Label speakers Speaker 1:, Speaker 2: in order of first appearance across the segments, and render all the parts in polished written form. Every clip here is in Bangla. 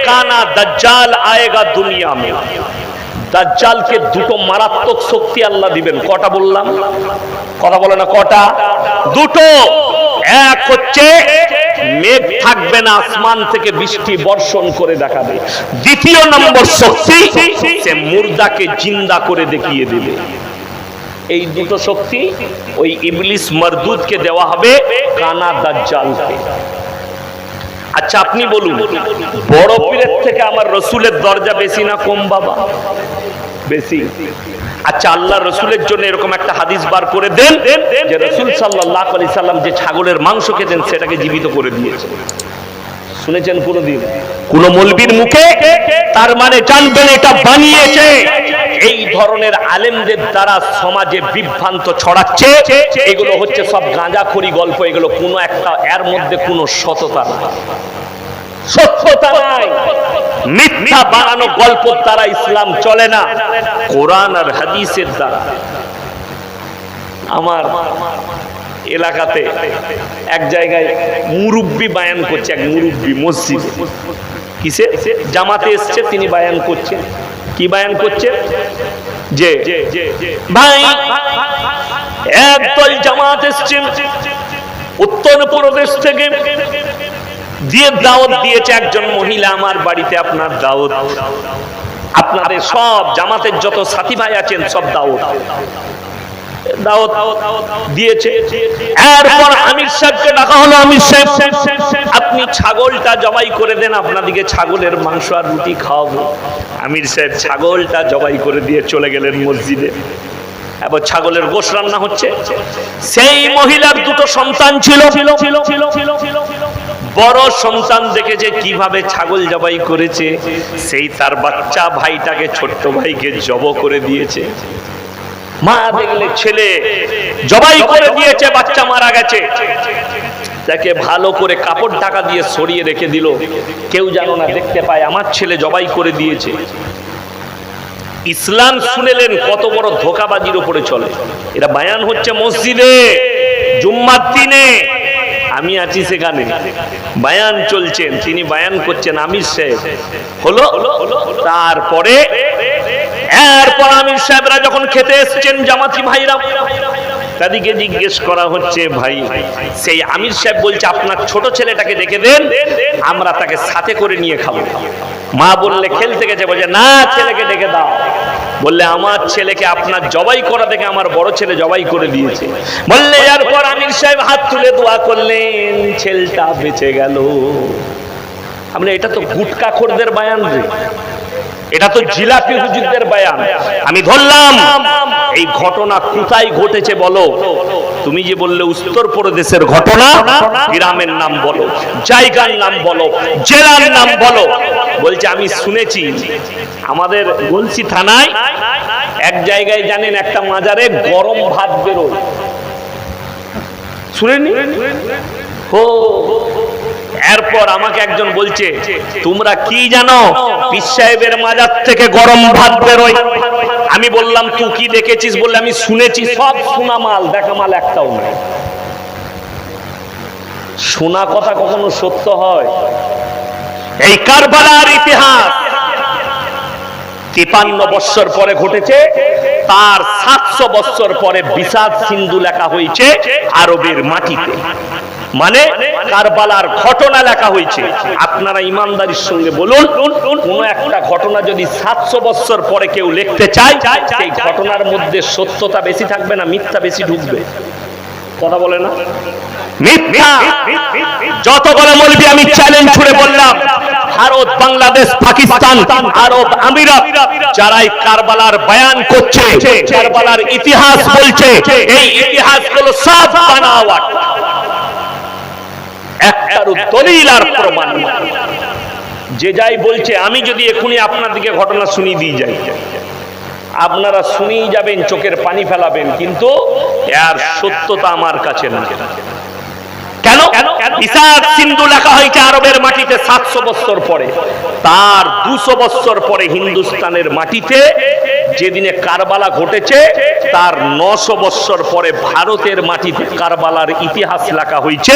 Speaker 1: কানা দাজ্জাল আয়েগা দুনিয়া মে। দাজ্জালকে দুটো মারাত্মক শক্তি আল্লাহ দিবেন। কটা বললাম? কথা বলে না কটা? দুটো। এক হচ্ছে মেঘ থাকবে না, আসমান থেকে বৃষ্টি বর্ষণ করে দেখাবে। দ্বিতীয় নম্বর শক্তি, সে মুর্দাকে জিন্দা করে দেখিয়ে দেবে। এই দুটো শক্তি ওই ইবলিস মারদুদকে দেওয়া হবে কানা দাজ্জালকে। আচ্ছা আপনি বলুন, বড় পীরের থেকে আমার রসুলের দরজা বেশি না কম বাবা? বেশি। আচ্ছা আল্লাহ রসুলের জন্য এরকম একটা হাদিস বার করে দেন যে রসুল সাল্লাল্লাহু আলাইহি সাল্লাম যে ছাগলের মাংস খেতেন সেটাকে জীবিত করে দিয়েছে। শুনেছেন কোনদিন কোন মৌলবীর মুখে? তার মানে জানবেন এটা বানিয়েছে। এই ধরনের আলেমদের দ্বারা সমাজে বিভ্রান্ত ছড়াচ্ছে। এগুলো হচ্ছে সব গাঁজাখড়ি গল্প। এগুলো কোনো একটা এর মধ্যে কোনো সততা নাই, সত্যতা নাই। মিথ্যা বানানো গল্পের দ্বারা ইসলাম চলে না, কোরআন আর হাদিসের দ্বারা। আমার এলাকাতে এক জায়গায় মুরব্বি বায়ান করছে, এক মুরব্বি মসজিদে, কিসে জামাতে এসছে, তিনি বায়ান করছেন। কি বায়ান করছে? যে ভাই একদল জামাত এসছে উত্তরপ্রদেশ থেকে, দিয়ে দাওয়াত দিয়েছে একজন মহিলা, আমার বাড়িতে আপনার দাওয়াত, আপনাদের সব জামাতের যত সাথী ভাই আছেন সব দাওয়াত দিয়েছে। এরপর আমির সাহেবকে ডাকা হলো, আমির সাহেব আপনি ছাগলটা জবাই করে দেন, আপনাদিকে ছাগলের মাংস আর রুটি খাওয়াবো। আমির সাহেব ছাগলটা জবাই করে দিয়ে চলে গেলেন মসজিদে। এবার ছাগলের গোশ রান্না হচ্ছে। সেই মহিলার দুটো সন্তান ছিল। বড় সন্তান দেখেছে কিভাবে ছাগল জবাই করেছে, সেই তার বাচ্চা ভাইটাকে, ছোট্ট ভাইকে জব করে দিয়েছে। মা দেখলে ছেলে জবাই করে দিয়েছে, বাচ্চা মারা গেছে, তাকে ভালো করে কাপড় ঢাকা দিয়ে সরিয়ে রেখে দিল, কেউ যেন না দেখতে পায় আমার ছেলে জবাই করে দিয়েছে। ইসলাম শুনেলেন কত বড় ধোঁকাবাজির উপরে চলে। এটা বায়ান হচ্ছে মসজিদে জুম্মার দিনে, আমি আছি সেখানে, বায়ান চলছেন, তিনি বায়ান করছেন আমির সাহেব। হলো তারপরে এরপর আমির সাহেবরা যখন খেতে এসছেন, জামাতি ভাইরা, তাদেরকে জিজ্ঞেস করা হচ্ছে, ভাই সেই আমির সাহেব বলছে আপনার ছোট ছেলেটাকে ডেকে দেন, আমরা তাকে সাথে করে নিয়ে খাবো। মা বললে খেলতে গেছে, বলছে না ছেলেকে ডেকে দাও। বললে আমার ছেলেকে আপনার জবাই করা দেখে আমার বড় ছেলে জবাই করে দিয়েছে। বললে এরপর আমির সাহেব হাত তুলে দোয়া করলেন, ছেলেটা বেঁচে গেল। আমরা এটা তো গুটকাখোরদের বায়ান রে, এটা তো জিলাপি হুজুরদের বায়ান। আমি ধরলাম এই ঘটনা কোথায় ঘটেছে বলো? তুমি যে বললে উত্তরপ্রদেশের ঘটনা, গ্রামের নাম বলো, জায়গার নাম বলো, জেলার নাম বলো। বলছে আমি শুনেছি আমাদের গলসি থানায় এক জায়গায় জানেন একটা মাজারে গরম ভাত বেরোয়, শুনেনি? ও এরপর আমাকে একজন বলছে তোমরা কি জানো, পীর সাহেবের মাজার থেকে গরম ভাত বেরোয়। আমি বললাম তুই কি দেখেছিস? বললে আমি শুনেছি। সব শোনা মাল, দেখা মাল একটাও নাই। শোনা কথা কখনো সত্য হয়? এই কারবালার ইতিহাস 53 বছর পরে ঘটেছে, তার 700 বছর পরে বিষাদ সিন্ধু লেখা হয়েছে আরবের মাটিতে। মানে কারবালার ঘটনা লেখা হয়েছে। আপনারা ইমানদারির সঙ্গে বলুন, কোন একটা ঘটনা যদি 700 বছর পরে কেউ লিখতে চায়, সেই ঘটনার মধ্যে সত্যতা বেশি থাকবে না মিথ্যা বেশি ঢুকবে? কথা বলে না? মিথ্যা। যতগুলো মৌলবি আমি চ্যালেঞ্জ ছুড়ে বললাম, ভারত, বাংলাদেশ, পাকিস্তান, আরব আমিরাত, যারা এই কারবালার বয়ান করছে, কারবালার ইতিহাস বলছে, এই ইতিহাসগুলো সব বানাওয়াট, একটার দলিল আর প্রমাণ। যে যাই বলছে, আমি যদি এখনই আপনাদেরকে ঘটনা শুনিয়ে দিয়ে যাই, আপনারা শুনেই যাবেন, চোখের পানি ফেলাবেন, কিন্তু এর সত্যতা আমার কাছে না। কেন? বিষাদ সিন্ধু লেখা হয়েছে আরবের মাটিতে 700 বছর পরে, তার 200 বছর পরে হিন্দুস্তানের মাটিতে যেদিনে কারবালা ঘটেছে, তার 900 বছর পরে ভারতের মাটিতে কারবালার ইতিহাস লেখা হয়েছে।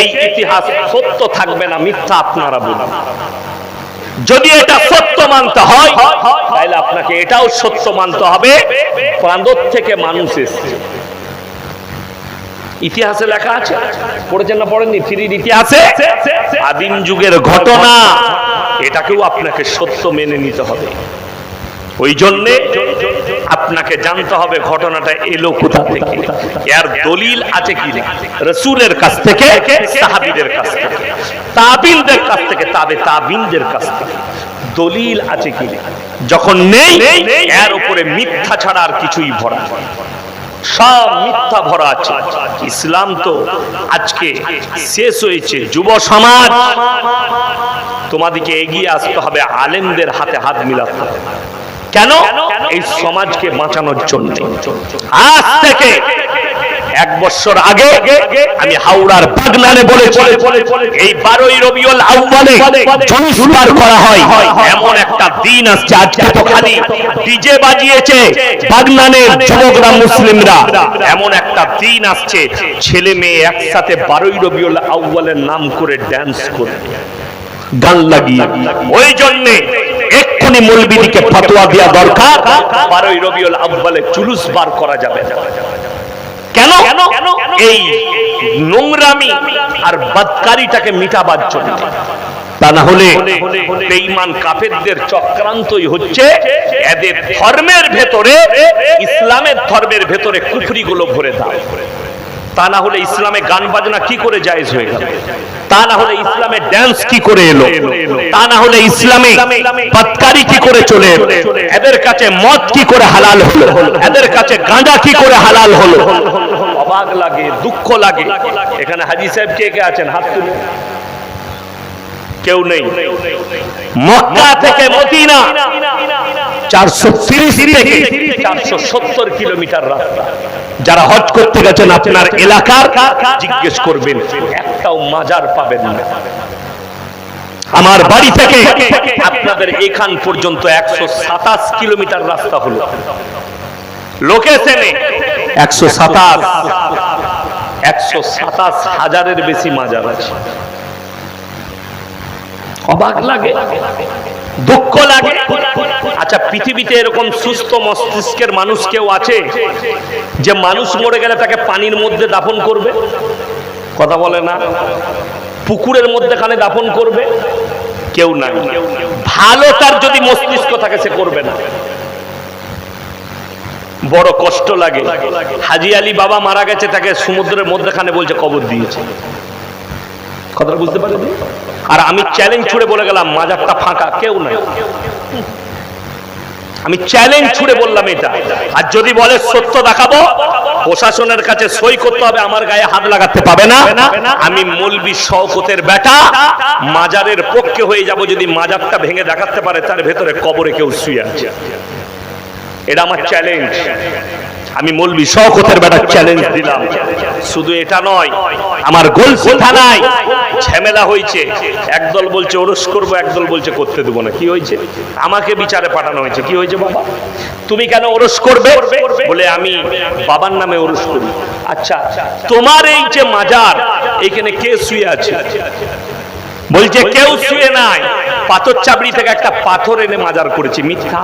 Speaker 1: এই ইতিহাস সত্য থাকবে না মিথ্যা? আপনারা বলুন। যদি এটা সত্য মানতে হয় তাহলে আপনাকে এটাও সত্য মানতে হবে প্রান্তর থেকে মানুষ এসেছে। ইতিহাসে লেখা আছে, পড়েছেন না পড়েননি? ফিরির ইতিহাসে আদিম যুগের ঘটনা, এটাকেও আপনাকে সত্য মেনে নিতে হবে। ওই জন্যে আপনাকে জানতে হবে ঘটনাটা এলো কোথা থেকে, এর দলিল আছে কি না, রাসূলের কাছ থেকে, সাহাবীদের কাছ থেকে, তাবিনদের কাছ থেকে, তাবিনদের কাছ থেকে দলিল আছে কি না। যখন নেই, এর উপরে মিথ্যা ছাড়া আর কিছুই ভরা, সব মিথ্যা ভরা আছে। ইসলাম তো আজকে শেষ হয়েছে। যুব সমাজ, তোমাদেরকে এগিয়ে আসতে হবে, আলেমদের হাতে হাত মিলাতে হবে। কেন? এই সমাজকে বাঁচানোর জন্য। আজ থেকে 1 বছর আগে আমি হাওড়ার বাগনানে বলেছি, এই 12ই রবিউল আউয়ালে জুলুস বার করা হয়, এমন একটা দিন আসছে। আজকে তো খালি ডিজে বাজিয়েছে বাগনানের যুবকরা, মুসলিমরা। এমন একটা দিন আসছে, ছেলে মেয়ে একসাথে 12ই রবিউল আউয়ালের নাম করে ড্যান্স করে, গান লাগিয়ে। ওই জন্যে এক্ষুনি মৌলবীদিকে ফতোয়া দেওয়া দরকার, 12ই রবিউল আউয়ালে জুলুস বার করা যাবে। কেন? এই নোংরামি আর বদকারিটাকে মিটাবার জন্য। তা না হলে বেঈমান কাফেরদের চক্রান্তই হচ্ছে এদের ধর্মের ভেতরে, ইসলামের ধর্মের ভেতরে কুফরিগুলো ভরে দাও। তা না হলে ইসলামে গান বাজনা কি করে জায়েজ হয়ে গেল? তা না হলে ইসলামে ড্যান্স কি করে এলো? তা না হলে ইসলামে বদকারি কি করে চলে এলো? এদের কাছে মদ কি করে হালাল হলো? এদের কাছে গাঁজা কি করে হালাল হলো? অবাক লাগে, দুঃখ লাগে। এখানে হাজী সাহেব কে কে আছেন? হাত তুলুন। কেউ নেই। মক্কা থেকে মদিনা 430 থেকে 470 কিলোমিটার রাস্তা। যারা হজ করতে গেছেন আপনার এলাকার, জিজ্ঞেস করবেন, একটাও মাজার পাবেন না। আমার বাড়ি থেকে আপনাদের এখান পর্যন্ত 127 কিলোমিটার রাস্তা হলো। লোকেশনে 127 হাজারের বেশি মাজার আছে। অবাক লাগে, দুঃখ লাগে। আচ্ছা, পৃথিবীতে এরকম সুস্থ মস্তিষ্কের মানুষ কেউ আছে যে মানুষ মরে গেলে তাকে পানির মধ্যে দাফন করবে? কথা বলে না। পুকুরের মধ্যেখানে দাফন করবে? কেউ নাই। ভালো তার যদি মস্তিষ্ক থাকে সে করবে না। বড় কষ্ট লাগে। হাজী আলী বাবা মারা গেছে, তাকে সমুদ্রের মধ্যেখানে বলছে কবর দিয়েছে। কথাটা বুঝতে পারেন? আর আমি চ্যালেঞ্জ ছুড়ে বলে গেলাম মাজারটা ফাঁকা, কেউ নাই। আমি চ্যালেঞ্জ ছুড়ে বললাম এটা। আর যদি বলে সত্য দেখাবো, প্রশাসনের কাছে সই করতে হবে, আমার গায়ে হাত লাগাতে পাবে না। আমি মৌলবী শওকতের বেটা, মাজারের পক্ষে হয়ে যাব যদি মাজারটা ভেঙে দেখাতে পারে তার ভেতরে কবরে কেউ শুয়ে আছে। এটা আমার চ্যালেঞ্জ। আমি মৌলবী শওকতের বেটা চ্যালেঞ্জ দিলাম। শুধু এটা নয়, আমার গোলসি থানায় ঝামেলা হয়েছে। একদল বলছে ওরস করবো, একদল বলছে করতে দেবো না। কি হয়েছে? আমাকে বিচারে পাঠানো হয়েছে। কি হয়েছে বাবা? তুমি কেন ওরস করবে? বলে আমি বাবার নামে ওরস করি। আচ্ছা, তোমার এই যে মাজার, এখানে কে শুয়ে আছে? বলছে কেউ শুয়ে নাই, পাথর চাবড়ি থেকে একটা পাথর এনে মাজার করেছি। মিথ্যা।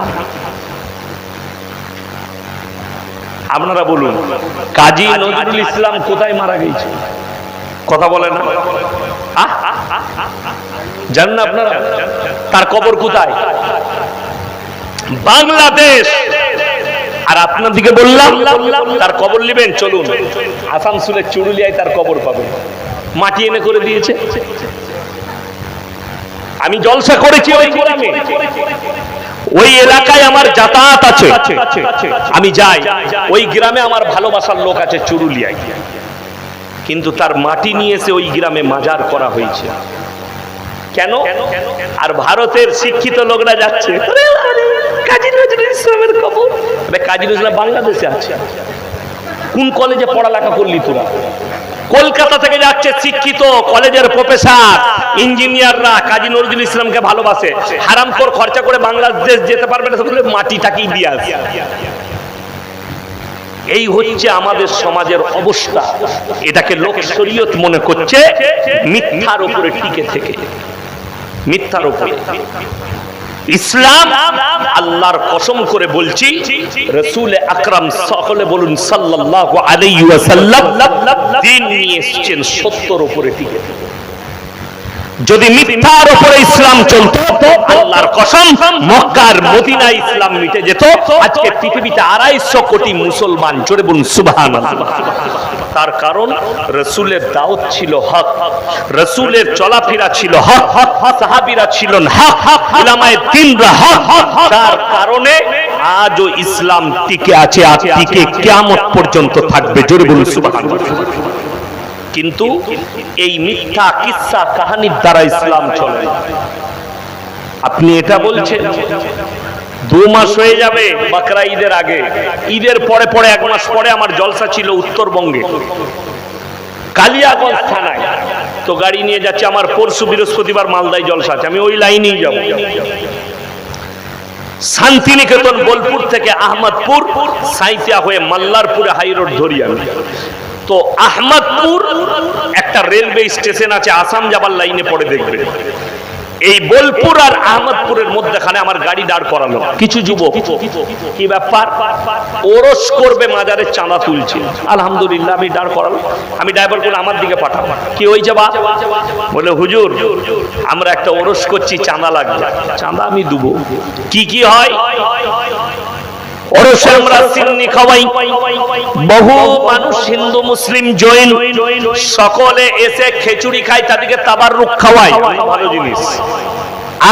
Speaker 1: আপনারা বলুন, কাজী নজরুল ইসলাম কোথায় মারা গেছে? কথা বলে না। জানেন না আপনারা তার কবর কোথায়? বাংলাদেশ। আর আপনাদেরকে বললাম তার কবর নেবেন, চলুন আসানসোলের চুরুলিয়ায় তার কবর পাবেন। মাটি এনে করে দিয়েছে। আমি জলসা করেছি ওই গ্রামে, ওই এলাকায় আমার যাতায়াত আছে, আমি যাই। ওই গ্রামে আমার ভালোবাসার লোক আছে চুরুলিয়ায়, কিন্তু তার মাটি নিয়ে এসে ওই গ্রামে মাজার করা হয়েছে। কেন? আর ভারতের শিক্ষিত লোকরা যাচ্ছে কাজী নজরুল ইসলামের কবর। কাজী নজরুল ইসলাম বাংলাদেশে আছে। কোন কলেজে পড়ালেখা করলি তোরা? কলকাতা থেকে যাচ্ছে শিক্ষিত কলেজের প্রফেসর, ইঞ্জিনিয়াররা কাজী নজরুল ইসলামকে ভালোবাসে। হারামখোর খরচা করে বাংলাদেশ যেতে পারবে না, তাহলে মাটিটাকেই দিয়ে আসে। এই হচ্ছে আমাদের সমাজের অবস্থা। এটাকে লোক শরীয়ত মনে করছে, মিথ্যার উপরে টিকে থেকে। মিথ্যার উপরে। ইসলাম আল্লাহর কসম করে বলছি, রাসূল আকরাম সকলে বলুন সাল্লাল্লাহু আলাইহি ওয়াসাল্লাম দ্বীন নিয়ে এসেছেন সত্যের উপরে টিকে। যদি মিথ্যার উপরে ইসলাম চলতো, আল্লাহর কসম মক্কার মদিনায় ইসলাম মিটে যেত। আজকে পৃথিবীতে 250 কোটি মুসলমান, জোরে বলুন সুবহানাল্লাহ। তার কারণ রাসূলের দাওয়াত ছিল হক, রাসূলের চলাফেরা ছিল হক, সাহাবীরা ছিলেন হক, উলামায়ে দ্বীনরা হক। তার কারণে আজও ইসলাম টিকে আছে, আর টিকে কিয়ামত পর্যন্ত থাকবে, জোরে বলুন সুবহানাল্লাহ। কিন্তু এই মিথ্যা কিসসা কাহিনীর দ্বারা ইসলাম চলে। আপনি এটা বলছেন 2 মাস হয়ে যাবে বকরা ঈদের আগে, ঈদের পরে 1 মাস পরে আমার জলসা ছিল উত্তরবঙ্গে কালিয়াগঞ্জ থানায়। তো গাড়ি নিয়ে যাচ্ছে, আমার পরশু বৃহস্পতিবার মালদায় জলসা আছে, আমি ওই লাইনেই যাব। শান্তিনিকেতন বোলপুর থেকে আহমদপুর সাঁইতিয়া হয়ে মাল্লারপুরে হাই রোড ধরি আমি। তো আহমদপুর একটা রেলওয়ে স্টেশন আছে, আসাম যাবার লাইনে পড়ে দেখবেন। এই বোলপুর আর আহমদপুরের মধ্যখানে আমার গাড়ি দাঁড় করালো কিছু যুবক। কি ব্যাপার? ওরস করবে, মাজারে চাঁদা তুলছে। আলহামদুলিল্লাহ আমি দাঁড় করালো, আমি ড্রাইভার করে আমার দিকে পাঠাবো। কি হয়েছে বা? বলে হুজুর আমরা একটা ওরস করছি, চাঁদা লাগবে। চাঁদা আমি দেবো। কি কি হয়? ওরসে আমরা সিন্নি খাওয়াই, বহু মানুষ হিন্দু মুসলিম জৈন সকলে এসে খিচুড়ি খায়, তাদেরকে তাবাররুক খাওয়ায়, ভালো জিনিস।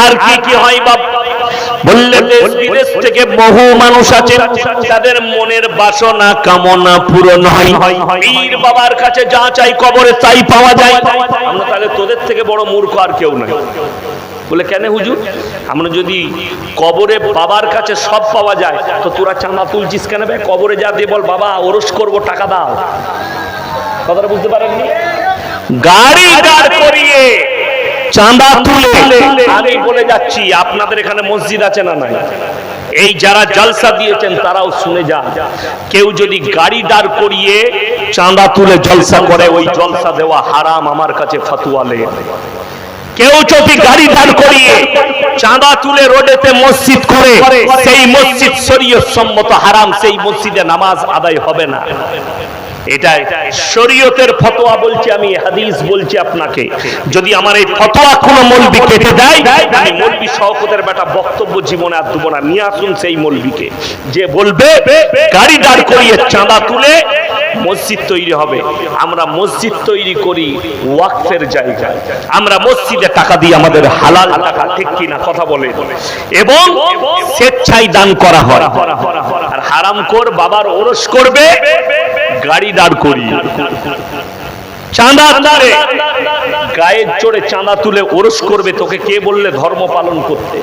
Speaker 1: আর কি কি হয় বাপ? বললে দেশ বিদেশ থেকে বহু মানুষ আছে, তাদের মনের বাসনা কামনা পূরণ হয়। পীর বাবার কাছে যা চাই কবরে তাই পাওয়া যায়। আমরা তাহলে তোদের থেকে বড় মূর্খ আর কেউ নাই। বলে কেন হুজুর? আমরা যদি কবরে বাবার কাছে সব পাওয়া যায়, তো তোরা চাঁদা তুলছিস কেন? ভাই কবরে যা দিয়ে বল বাবা ওরস করবো, টাকা দাও। কথাটা বুঝতে পারেননি? গাড়ি দাঁড় করিয়ে চাঁদা তুলে, আমি বলে যাচ্ছি আপনাদের এখানে মসজিদ আছে না নাই? এই যারা জলসা দিয়েছেন তারাও শুনে যান, কেউ যদি গাড়ি দাঁড় করিয়ে চাঁদা তুলে জলসা করে, ওই জলসা দেওয়া হারাম আমার কাছে ফতোয়া লেগে। কেউ যদি গাড়ি দাঁড় করিয়ে চাঁদা তুলে রোডেতে মসজিদ করে, সেই মসজিদ শরীয়ত সম্মত হারাম, সেই মসজিদে নামাজ আদায় হবে না। এটা শরীয়তের ফতোয়া বলছি আমি, হাদিস বলছি আপনাকে। যদি আমার এই ফতোয়া কোনো মৌলবি কেটে দেয়, আমি মৌলবি শওকতের বেটা বক্তব্য জীবনে আর দেব না। নিয়ে আসুন সেই মৌলবিকে, যে বলবে গাড়ি দাঁড় করিয়ে চাঁদা তুলে মসজিদ তৈরি হবে। আমরা মসজিদ তৈরি করি ওয়াকফের জায়গায়, আমরা মসজিদে টাকা দিই, আমাদের হালাল টাকা, ঠিক কিনা কথা বলে, এবং স্বেচ্ছায় দান করা হয়। আর হারামখোর বাবার ওরস করবে গাড়ি দাঁড় করিয়ে, চাঁদা তুলে গায়ের জোরে চাঁদা তুলে ওরস করবে। তোকে কে বললে ধর্ম পালন করতে?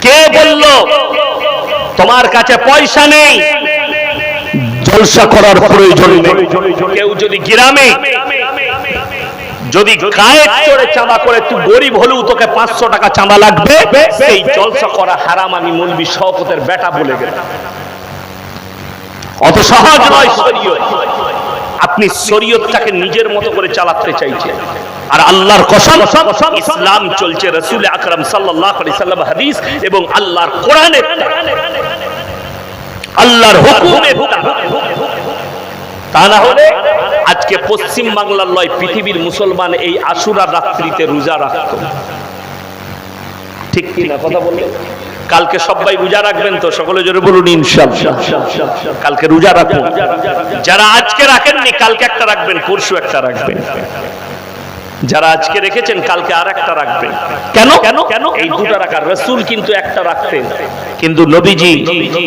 Speaker 1: কে বলল তোমার কাছে পয়সা নেই, জলসা করার প্রয়োজন নেই? কেউ যদি গ্রামে যদি গায়ের জোরে চাঁদা করে, তুই গরিব হলেও তোকে 500 টাকা চাঁদা লাগবে, সেই জলসা করা হারাম। আমি মৌলবি শওকতের বেটা বলে গেলাম। অত সহজ নয় শরীয়ত। আপনি শরীয়তটাকে নিজের মতো করে চালাতে চাইছেন, আর আল্লাহর কসম ইসলাম চলছে রাসূল আকরাম সাল্লাল্লাহু আলাইহি সাল্লাম হাদিস এবং আল্লাহর কোরআনের, আল্লাহর হুকুমের। তা না হলে আজকে পশ্চিম বাংলার নয় পৃথিবীর মুসলমান এই আশুরা রাত্রিতে রোজা রাখত। ঠিক কি না কথা বললেন? কালকে সবাই রোজা রাখবেন তো? সকলে জোরে বলুন ইনশাআল্লাহ। কালকে রোজা রাখুন। যারা আজকে রাখেননি কালকে একটা রাখবেন, পরশু একটা রাখবেন। যারা আজকে রেখেছেন কালকে আর একটা রাখবেন। কেন? এই দুটো রাখার। রাসূল কিন্তু একটা রাখতেন, কিন্তু নবীজি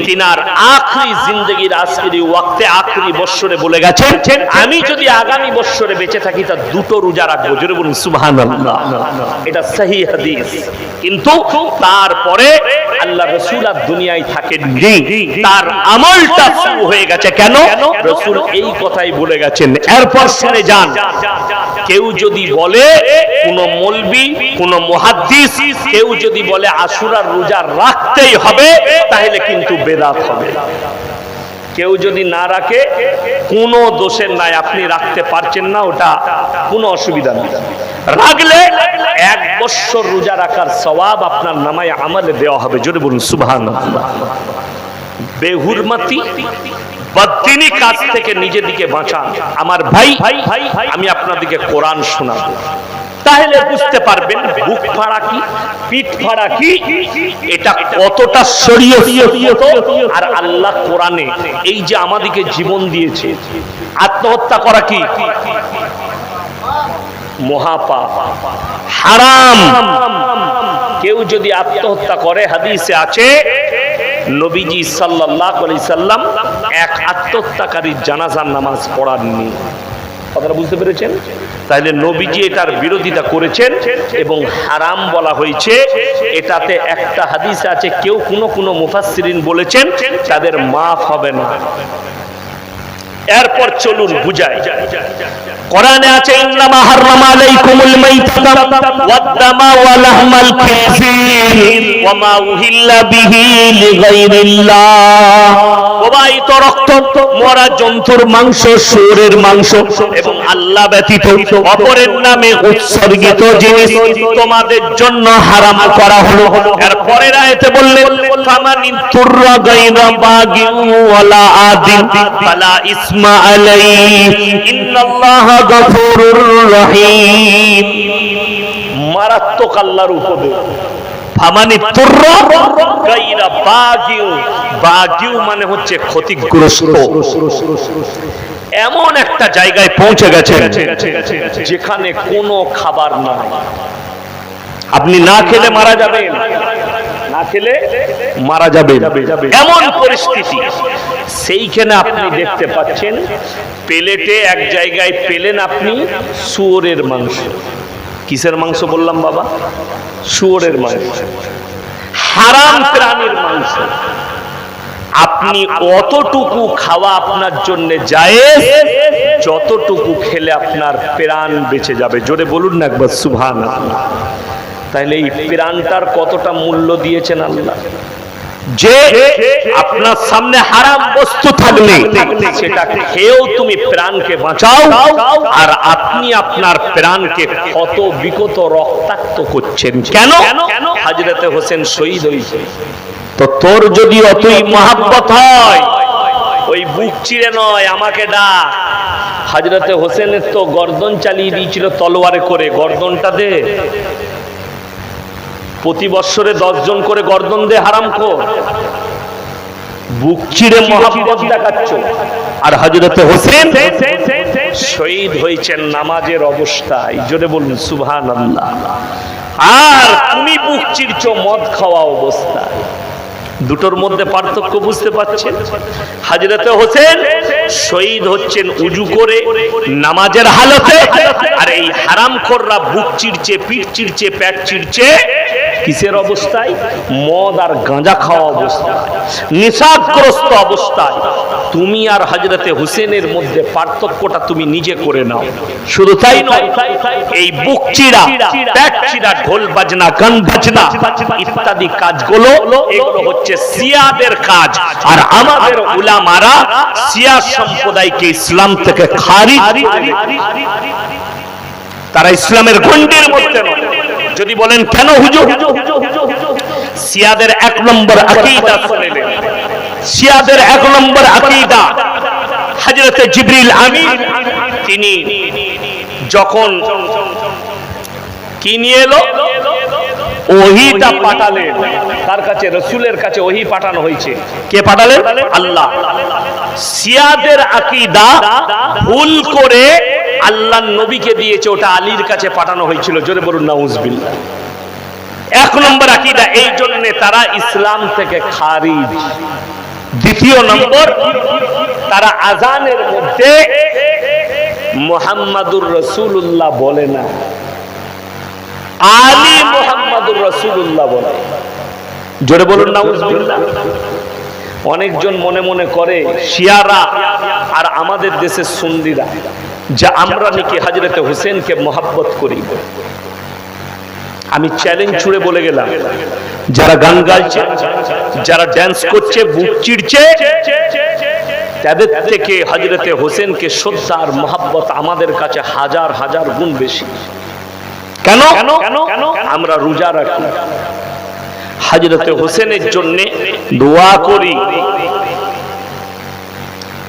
Speaker 1: তিনার আখরি জিন্দেগির আখরি ওয়াক্তে আখরি বৎসরে বলে গেছেন, আমি যদি আগামী বৎসরে বেঁচে থাকি তা দুটো রোজা রাখবো। জোরে বলুন সুবহানাল্লাহ। এটা সহিহ হাদিস। কিন্তু তারপরে আল্লাহ রাসূল আর দুনিয়ায় থাকেননি, তার আমলটা শুরু হয়ে গেছে। কেন? রাসূল এই কথাই বলে গেছেন। এরপর শুনে যান, কেউ যদি বলে, কোন মৌলবি কোন মুহাদ্দিস কেউ যদি বলে আশুরার রোজা রাখতেই হবে, তাহলে কিন্তু বেদাত হবে। কেউ যদি না রাখে কোনো দোষের নাই, আপনি রাখতে পারছেন না, ওটা কোনো অসুবিধা নেই। রাখলে 1 বছর রোজা রাখার সওয়াব আপনার নামায় আমলে দেওয়া হবে। জোরে বলুন সুবহানাল্লাহ। বেহুরমতি বদদিনী কাজ থেকে নিজেদিকে বাঁচান। আমার ভাই, আমি আপনাদেরকে কোরআন শোনাবো, তাহলে বুঝতে পারবেন বুক ফাড়া কি, পিঠ ফাড়া কি, এটা কতটা শরীয়ত। আর আল্লাহ কোরআনে এই যে আমাদেরকে জীবন দিয়েছে, আত্মহত্যা করা কি মহাপাপ, হারাম। কেউ যদি আত্মহত্যা করে, হাদিসে আছে নবীজি সাল্লাল্লাহু আলাইহি সাল্লাম এক আত্মহত্যাকারীর জানাজার নামাজ পড়াননি। কথাটা বুঝতে পেরেছেন? তাহলে নবীজি এটার বিরোধিতা করেছেন এবং হারাম বলা হয়েছে। এটাতে একটা হাদিস আছে, কেউ কোনো মুফাসসিরিন বলেছেন তাদের মাফ হবে না। এরপর চলুন বুঝাই। কোরআনে আছে ইন্নামা হারামা আলাইকুমুল মাইতাতা ওয়াদ-দামা ওয়া লাহমাল খিনজির ওয়া মা উহিল্লা বিহি লিগাইরিল্লাহ। প্রবাহিত রক্ত, মরা জন্তুর মাংস, শুয়োরের মাংস এবং আল্লাহ ব্যতীত অপরের নামে উৎসর্গিত জিনিস তোমাদের জন্য হারাম করা হলো। এর পরের আয়াতে বললেন ফামানিন তুররা গায়রা বাগিন ওয়ালা আদিন ফালা ইসমা আলাইহি ইন্নাল্লাহা গফুরুর রহিম। মারাত্মক আল্লাহর উপদেশ। ফামানিন তুররা গায়রা বাগিন, বাগিউ মানে হচ্ছে ক্ষতিগ্রস্ত। এমন একটা জায়গায় পৌঁছে গেছেন যেখানে কোনো খাবার নাই, আপনি না খেলে মারা যাবেন, না খেলে মারা যাবেন, এমন পরিস্থিতি। সেইখানে আপনি দেখতে পাচ্ছেন প্লেটে এক জায়গায় পেলেন আপনি শুয়োরের মাংস। কিসের মাংস বললাম বাবা? শুয়োরের মাংস, হারাম প্রাণীর মাংস। আপনি অতটুকু খাওয়া আপনার জন্য জায়েজ যতটুকু খেলে আপনার প্রাণ বেঁচে যাবে। জোরে বলুন না একবার সুবহানাল্লাহ। তাহলে এই প্রাণটার কতটা মূল্য দিয়েছেন আল্লাহ, যে আপনার সামনে হারাম বস্তু থাকলে সেটা খেয়েও তুমি প্রাণকে বাঁচাও, আর আপনি আপনার প্রাণকে কত বিকত রক্তাক্ত করছেন। কেন? হযরতে হোসেন শহীদ হয়েছে। তো তোর যদি অতই মহাব্বত হয়, ওই বুক চিরে নয়, আমাকে ডাক। হযরতে হোসেনের তো গর্দন চালিয়ে দিয়েছিল তলোয়ারে করে, গর্দনটা দে। প্রতি বছরে 10 জন করে গর্দন দে হারামখোর। বুক চিরে মহাব্বত দেখাচ্ছ। আর হযরতে হোসেন শহীদ হয়েছেন নামাজের অবস্থায়। জোরে বলুন সুবহানাল্লাহ। আর তুমি বুক চিরছো মদ খাওয়া অবস্থায়। দুটোর মধ্যে পার্থক্য বুঝতে পারছেন? হযরতে হোসেন শহীদ হচ্ছেন উজু করে নামাজের হালতে, আর এই হারামখোররা বুক চিরছে, পিঠ চিরছে, পেট চিরছে কিসের অবস্থায়? মদ আর গাঁজা খাওয়া অবস্থায়, নেশাগ্রস্ত অবস্থায়। তুমি আর হযরতে হোসেনের মধ্যে পার্থক্যটা তুমি নিজে করে নাও। শুধু তাই নয়, এই বুক চিরা, পেট চিরা, ঢোল বাজনা, গান বাজনা ইত্যাদি কাজগুলো এগুলো হচ্ছে শিয়াদের কাজ। আর আমাদের উলামারা শিয়া সম্প্রদায়কে ইসলাম থেকে খারিজ, তারা ইসলামের গণ্ডির মধ্যে নয়। যদি বলেন কেন হুজুর? শিয়াদের 1 নম্বর আকীদা শুনে নেন। শিয়াদের 1 নম্বর আকীদা, হযরতে জিবরিল আমিন তিনি যখন কি নিয়ে এলো, ওহীটা পাঠালেন তার কাছে, রাসূলের কাছে ওহী পাঠানো হয়েছে। কে পাঠালেন? আল্লাহ। শিয়াদের আকীদা ভুল করে আল্লাহর নবীকে দিয়েছে, ওটা আলীর কাছে পাঠানো হয়েছিল। জোরে বলুন নাউজুবিল্লাহ। 1 নম্বর আকীদা, এই জন্য তারা ইসলাম থেকে খারিজ। 2 নম্বর, তারা আযানের মধ্যে মুহাম্মাদুর রাসূলুল্লাহ বলে না, আলী মুহাম্মাদুর রাসূলুল্লাহ বলে। জোরে বলুন নাউজুবিল্লাহ। অনেকজন মনে মনে করে শিয়ারা আর আমাদের দেশের সুন্নিরা যে আমরা নাকি হযরতে হোসেনকে মহব্বত করি। আমি চ্যালেঞ্জ ছুড়ে বলে গেলাম, যারা গান গাইছে, যারা ড্যান্স করছে, বুক চিড়ছে, তাদের থেকে হযরতে হোসেনকে শ্রদ্ধা আর মহব্বত আমাদের কাছে হাজার হাজার গুণ বেশি। কেন? আমরা রোজা রাখি, হযরতে হোসেনের জন্য দোয়া করি।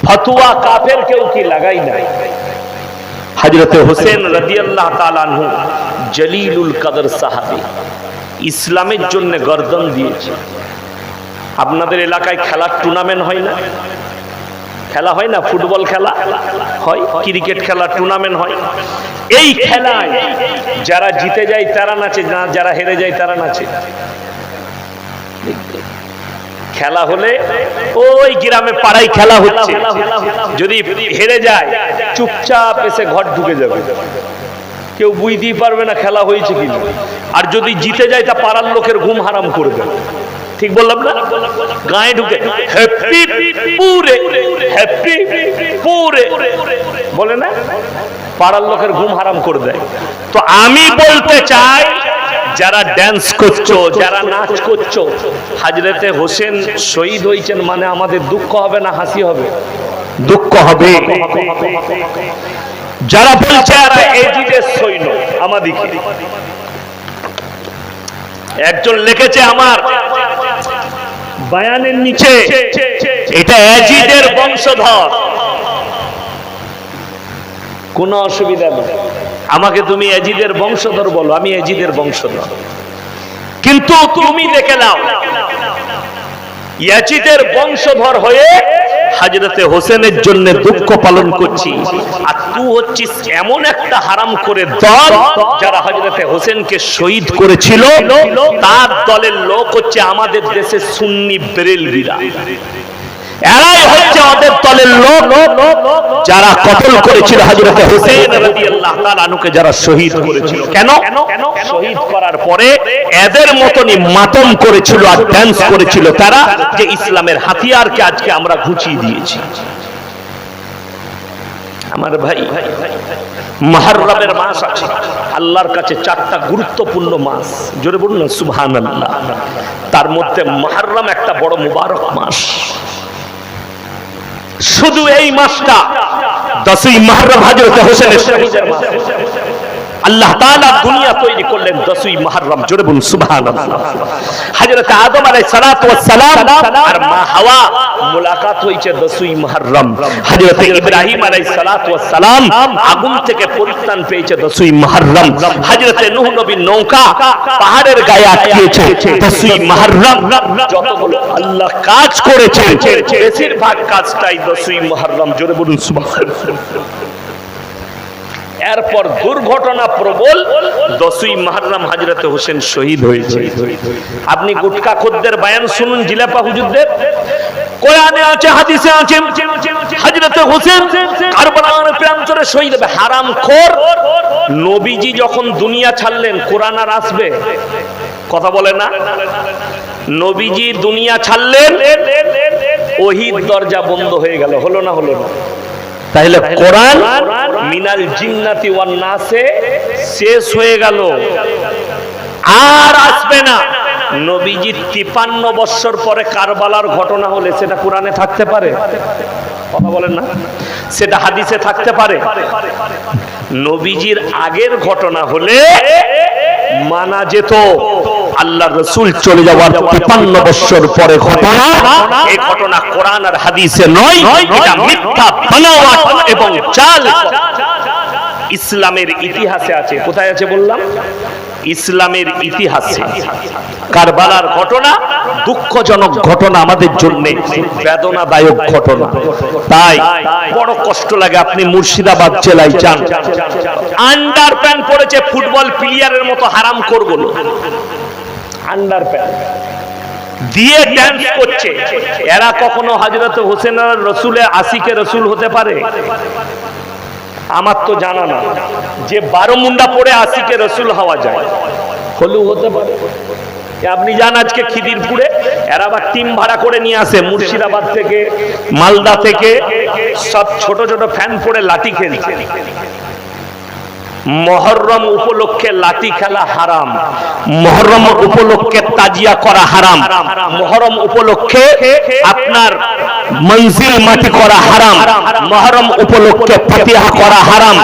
Speaker 1: ফতোয়া কাফের কেউ কি লাগাই না। হযরতে হোসেন রাদিয়াল্লাহু তাআলা আনহু জলিলুল কদর সাহাবী, ইসলামের জন্য গর্দন দিয়েছে। আপনাদের এলাকায় খেলার টুর্নামেন্ট হয় না? খেলা হয় না? ফুটবল খেলা হয়, ক্রিকেট খেলার টুর্নামেন্ট হয়। এই খেলায় যারা জিতে যায় তারা নাচে, না যারা হেরে যায় তারা নাচে। খেলা হলে ওই গ্রামে পাড়ায় খেলা হচ্ছে, যদি হেরে যায় চুপচাপ এসে ঘর ঢুকে যাবে, কেউ বুঝতেই পারবে না খেলা হয়েছে কিনা। আর যদি জিতে যায় তা পাড়ার লোকের ঘুম হারাম করে দেবে। ঠিক বললাম না? গায়ে ঢুকে হ্যাপি পুরে, হ্যাপি পুরে বলে না, পাড়ার লোকের ঘুম হারাম করে দেয়। তো আমি বলতে চাই, যারা ড্যান্স করছো, যারা নাচ করছো, হযরতে হোসেন শহীদ হয়েছেন মানে আমাদের দুঃখ হবে না হাসি হবে? দুঃখ হবে। যারা বলছে এরা এজিদের সৈন্য, আমাদিকে একজন লিখেছে আমার বয়ানের নিচে, এটা এজিদের বংশধর। কোনো অসুবিধা নেই, আমাকে তুমি এজিদের বংশধর বলো, আমি এজিদের বংশধর। কিন্তু তুমি দেখে নাও, ইয়াজিদের বংশধর হয়ে হযরতে হোসেনের জন্য দুঃখ পালন করছি, আর তুই হচ্ছিস এমন একটা হারাম করে দল যারা হযরতে হোসেনকে শহীদ করেছিল, তার দলের লোক হচ্ছে আমাদের দেশের সুন্নি বেরেলভিরা। এরাই হচ্ছে ওদের দলের লোক যারা কতল করেছিল হযরতে হোসেন রাদিয়াল্লাহু তাআলা আনহুকে, যারা শহীদ করেছিল। কেন? শহীদ করার পরে এদের মতনই মাতম করেছিল আর ডান্স করেছিল তারা, যে ইসলামের হাতিয়ারকে আজকে আমরা ঘুচিয়ে দিয়েছি। আমার ভাই, মুহররমের মাস আছে আল্লাহর কাছে, চারটা গুরুত্বপূর্ণ মাস, জোরে বলুন না সুবহানাল্লাহ। তার মধ্যে মুহররম একটা বড় মুবারক মাস। শুধু এই মাসটা 10ই মুহররম হযরতে হোসেনের শহীদের মাস। আল্লাহ তাআলা দুনিয়া তৈরি করলেন 10ই মুহররম, জোরে বলুন সুবহানাল্লাহ। হযরত আদম আলাইহিস সালাতু ওয়াস সালাম আর মা হাওয়া মুলাকাত হয়েছে 10ই মুহররম। হযরত ইব্রাহিম আলাইহিস সালাতু ওয়াস সালাম আগুন থেকে পরিত্রাণ পেয়েছে 10ই মুহররম। হযরত নূহ নবীর নৌকা পাহাড়ের গায়ে আটকেছে 10ই মুহররম। যতগুলো আল্লাহ কাজ করেছে বেশিরভাগ কাজটাই 10ই মুহররম, জোরে বলুন সুবহানাল্লাহ। এরপর দুর্ঘটনা প্রবল 10ই মুহররম হযরতে হোসেন শহীদ হয়েছে। আপনি গুটকা খদ্দের বয়ান শুনুন, জিলাপা হুজুরদের, কোরআনে আছে হাদিসে আছে হযরতে হোসেন কারবালার প্রান্তরে শহীদ হবে। হারামখোর নবীজি যখন দুনিয়া ছাড়লেন, কোরআন আর আসবে? কথা বলে না? নবীজি দুনিয়া ছাড়লেন, ওহীর দরজা বন্ধ হয়ে গেল, হলো না? হলো না? তাহলে কোরআন মিনাল জিন্নাতি ওয়ান নাসে শেষ হয়ে গেল, আর আসবে না। নবীজি 53 বছর পরে কারবালার ঘটনা হলে সেটা কোরআনে থাকতে পারে? কথা বলেন না? সেটা হাদিসে থাকতে পারে? নবীজির আগের ঘটনা হলে মানা যেত, আল্লাহর রাসূল চলে যাওয়ার 53 বছর পরে ঘটনা, এই ঘটনা কোরআন আর হাদিসে নয়, এটা মিথ্যা বানোয়াট এবং জাল। ইসলামের ইতিহাসে আছে। কোথায় আছে বললাম? ইসলামের ইতিহাসে কারবালার ঘটনা দুঃখজনক ঘটনা, আমাদের জন্য বেদনাদায়ক ঘটনা। তাই বড় কষ্ট লাগে। আপনি মুর্শিদাবাদ জেলায় যান, আন্ডার প্যান্ট পরেছে ফুটবল প্লেয়ারের মতো হারাম করবো, আন্ডার প্যান্ট দিয়ে ড্যান্স করছে। এরা কখনো হযরত হোসেন রসুলের আশিকে রসুল হতে পারে? আমার তো জানা না যে 12 মুন্ডা পরে আশিকে রসুল হওয়া যায়। হলেও হতে পারে। আপনি যান আজকে খিদিরপুরে, এরা আবার টিম ভাড়া করে নিয়ে আসে মুর্শিদাবাদ থেকে, মালদা থেকে, সব ছোট ছোট ফ্যান পরে লাঠি খেলছে। মুহররম উপলক্ষে লাঠি খেলা হারাম, মুহররম উপলক্ষে তাজিয়া করা হারাম, মুহররম উপলক্ষে আপনার মঞ্জিল মাটি করা হারাম, মুহররম উপলক্ষে ফাতিহা করা হারাম,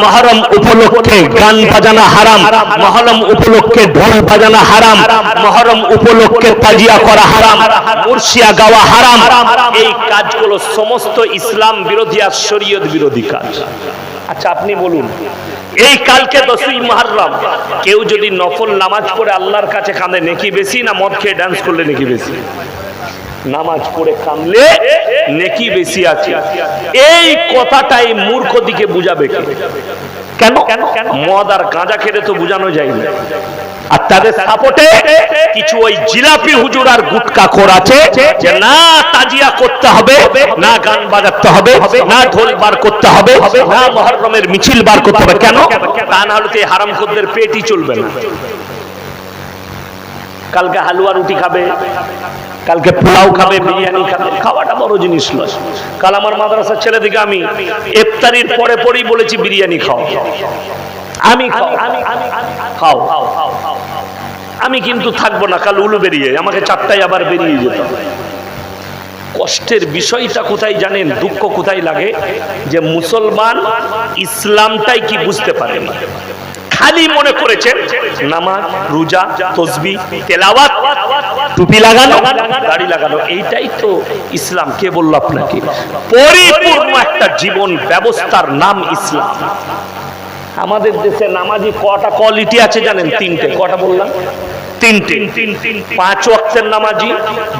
Speaker 1: মুহররম উপলক্ষে গান বাজানো হারাম, মুহররম উপলক্ষে ঢোল বাজানো হারাম, মুহররম উপলক্ষে তাজিয়া করা হারাম, মুর্শিয়া গাওয়া হারাম। এই কাজগুলো সমস্ত ইসলাম বিরোধী আর শরীয়ত বিরোধী কাজ। আচ্ছা আপনি বলুন, এই কালকে 10ই মুহররম কেউ যদি নফল নামাজ পড়ে আল্লাহর কাছে কাঁদে নেকি বেশি, না মদ খেয়ে ডান্স করলে নেকি বেশি? নামাজ পড়ে কাঁদলে নেকি বেশি আছে। এই কথাটাই মূর্খ দিকে বুঝাবে কেন? মদ আর গাঁজা খেলে তো বুঝানো যায় না। আর তাদের সাপোর্টে কিছু ওই জিলাপি হুজুর আর গুটকা খোর আছে যে না তাজিয়া করতে হবে, না গান বাজাতে হবে, না ঢোল বার করতে হবে, না মুহররমের মিছিল বার করতে হবে। কেন? তা না হলে হারামখোরদের পেটই চলবে না। কালকে হালুয়া রুটি খাবে, কালকে পোলাও খাবে, বিরিয়ানি খাবে। খাওয়াটা বড় জিনিস নয়। কাল আমার মাদ্রাসার ছেলেদিকে আমি ইফতারির পরে পরেই বলেছি বিরিয়ানি খাও, আমি খাও, আমি কিন্তু থাকবো না। কাল উলু বেরিয়ে আমাকে 4টায় আবার বেরিয়ে যেত। কষ্টের বিষয়টা কোথায় জানেন? দুঃখ কোথায় লাগে? যে মুসলমান ইসলামটাই কি বুঝতে পারে না, খালি মনে করেছেন নামাজ, রোজা, তাসবিহ, তেলাওয়াত, টুপি লাগানো, দাড়ি লাগানো, এইটাই তো ইসলাম। কে বলল আপনাকে? পরিপূর্ণ একটা জীবন ব্যবস্থার নাম ইসলাম। আমাদের দেশে নামাজি কটা কোয়ালিটি আছে জানেন? 3টে। কটা বললাম? 3টে। 5 ওয়াক্তের নামাজি,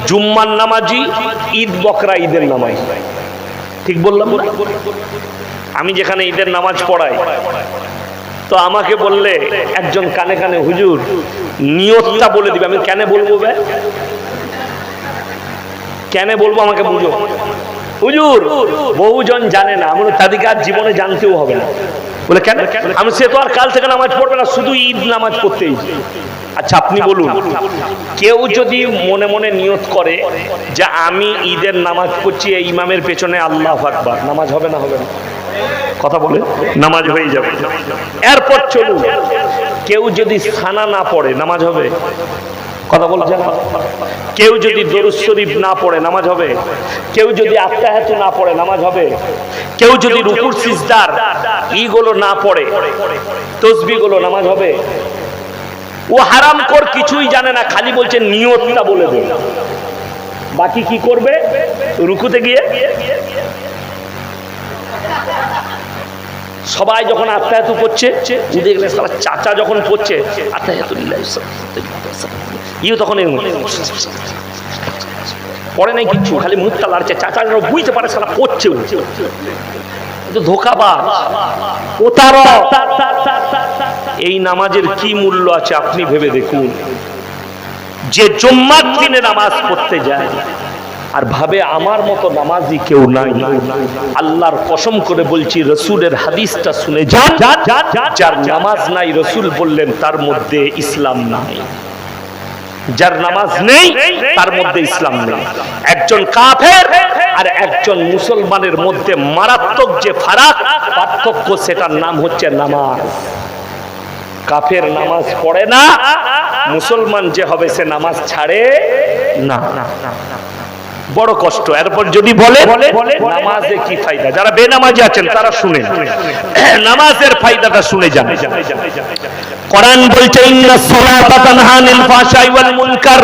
Speaker 1: জুম্মার নামাজি, ঈদ বকরা ঈদের নামাজি। ঠিক বললাম না? আমি যেখানে ঈদের নামাজ পড়াই তো আমাকে বললে একজন কানে কানে, হুজুর নিয়তটা বলে দিবে। আমি কেন বলবো? কেন বলবো আমাকে বুঝো। হুজুর বহুজন জানে না। আমরা তাদেরকে আর জীবনে জানতেও হবে না। বলে কেন? আমি সে তো আর কাল থেকে নামাজ পড়বে না, শুধু ঈদ নামাজ পড়তেই। আচ্ছা আপনি বলুন, কেউ যদি মনে মনে নিয়ত করে যে আমি ঈদের নামাজ পড়ছি, এই ইমামের পেছনে আল্লাহু আকবার, নামাজ হবে না? হবে না? কথা বলে নামাজ হয়ে যাবে। এরপর চলুন, কেউ যদি সানা না পড়ে নামাজ হবে? কথা বলছেন? কেউ যদি দরুদ শরীফ না পড়ে নামাজ হবে? কেউ যদি আত্তাহিয়াতু না পড়ে নামাজ হবে? কেউ যদি রুকুর সিজদার ইগুলো না পড়ে, তাসবিহ গুলো, নামাজ হবে? ও হারামখোর কিছুই জানে না, খালি বলছে নিয়তটা বলে দেন। বাকি কি করবে? রুকুতে গিয়ে সবাই যখন আত্তাহিয়াতু পড়ছে, দেখলে সারা চাচা যখন পড়ছে আত্তাহিয়াতু লিল্লাহি ইউ তখন পড়ে নাই কিচ্ছু, খালি মুখটা লাড়ছে। চাচা যেন বুঝতে পারে সারা পড়ছে। ধোঁকাবাজ, প্রতারক। এই নামাজের কি মূল্য আছে আপনি ভেবে দেখুন। যে জুম্মার দিনে নামাজ পড়তে যায় আর ভাবে আমার মতো নামাজি কেউ নাই, আল্লাহর কসম করে বলছি, রসুলের হাদিসটা শুনে যান, যার নামাজ নাই রসুল বললেন তার মধ্যে ইসলাম নাই। যার নামাজ নেই তার মধ্যে ইসলাম নেই। একজন কাফের আর একজন মুসলমানের মধ্যে মারাত্মক যে পার্থক্য, সেটার নাম হচ্ছে নামাজ। কাফের নামাজ পড়ে না, মুসলমান যে হবে সে নামাজ ছাড়ে না। বড় কষ্ট। এরপর যদি বলে নামাজে কি ফায়দা, যারা বেনামাজি আছেন তারা শুনে নামাজের ফায়দাটা শুনে যান। কোরআন বলছে ইন্নাস সালাতা তানহা আনিল ফাহশাই ওয়াল মুনকার।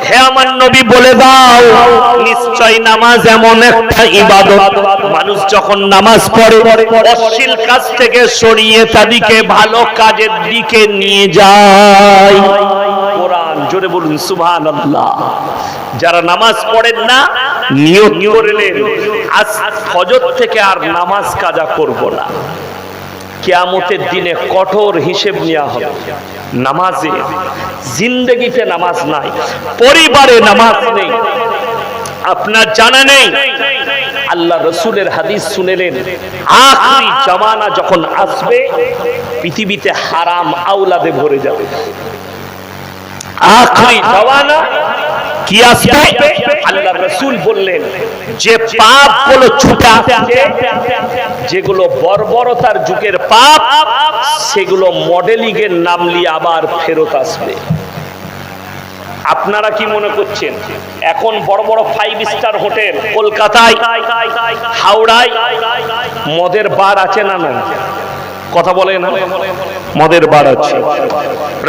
Speaker 1: হে আমার নবী বলে দাও, নিশ্চয় নামাজ এমন একটা ইবাদত, মানুষ যখন নামাজ পড়ে অশ্লীল কাজ থেকে সরিয়ে তাদেরকে ভালো কাজের দিকে নিয়ে যায়। কোরআন, জোরে বলুন সুবহানাল্লাহ। যারা নামাজ পড়েন না, নিয়ত করলেন আজ ফজর থেকে আর নামাজ কাজা করব না, কিয়ামতের দিনে কঠোর হিসেব নেওয়া হবে। নামাজে জিন্দেগিতে নামাজ নাই, পরিবারে নামাজ নেই, আপনার জানা নেই। আল্লাহ রসুলের হাদিস শুনেলেন, আখিরি জামানা যখন আসবে পৃথিবীতে হারাম আওলাদে ভরে যাবে। আখিরি জামানা কি আসবে? আল্লাহ রাসূল বললেন যে পাপগুলো ছুটে আসছে, যেগুলো বর্বরতার যুগের পাপ, সেগুলো মডেলিং এর নাম নিয়ে আবার ফেরত আসবে। আপনারা কি মনে করছেন এখন বড় বড় 5 স্টার হোটেল কলকাতায়, হাওড়ায় মদের বার আছে না না? কথা বলে না? মদের বার আছে।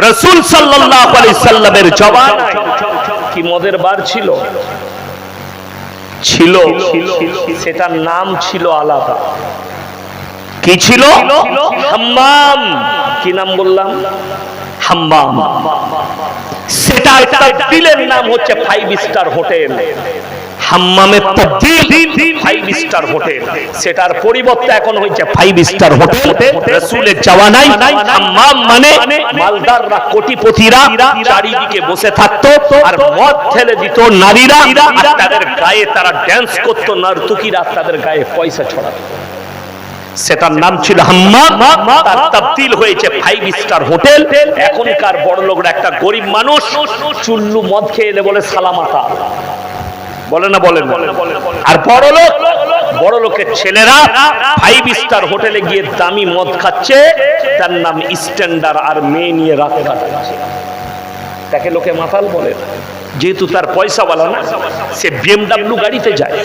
Speaker 1: রাসূল সাল্লাল্লাহু আলাইহি সাল্লামের জমানায় কি মদের বার ছিল? ছিল। সেটার নাম ছিল আলাদা। কি ছিল? হাম্মাম। কি নাম বললাম? হাম্মাম। সেটা তাবদীলের নাম হচ্ছে 5 স্টার হোটেল। হাম্মামের তাবদীল 5 স্টার হোটেল, সেটার পরিবর্তে এখন হচ্ছে 5 স্টার হোটেল। রাসূলের জামানায় হাম্মাম মানে মালদাররা, কোটিপতিরা চারিদিকে বসে থাকতো আর মদ ঢেলে দিত নারীরা, আর তাদের গায়ে তারা ড্যান্স করত, নর্তকীরা তাদের গায়ে পয়সা ছড়াতো। সেটার নাম ছিল হাম্মাম, তার তাবদীল হয়েছে 5 স্টার হোটেল। এখনকার বড় লোকরা, একটা গরিব মানুষ চুল্লু মদ খেয়ে এলে বলে সালামাতা, বলে না? বলেন। আর বড় লোকের ছেলেরা 5 স্টার হোটেলে গিয়ে দামি মদ খাচ্ছে, তার নাম স্ট্যান্ডার্ড, আর মেয়ে নিয়ে রাত কাটাচ্ছে। তাকে লোকে মাতাল বলে, যেহেতু তার পয়সাওয়ালা না, সে BMW গাড়িতে যায়,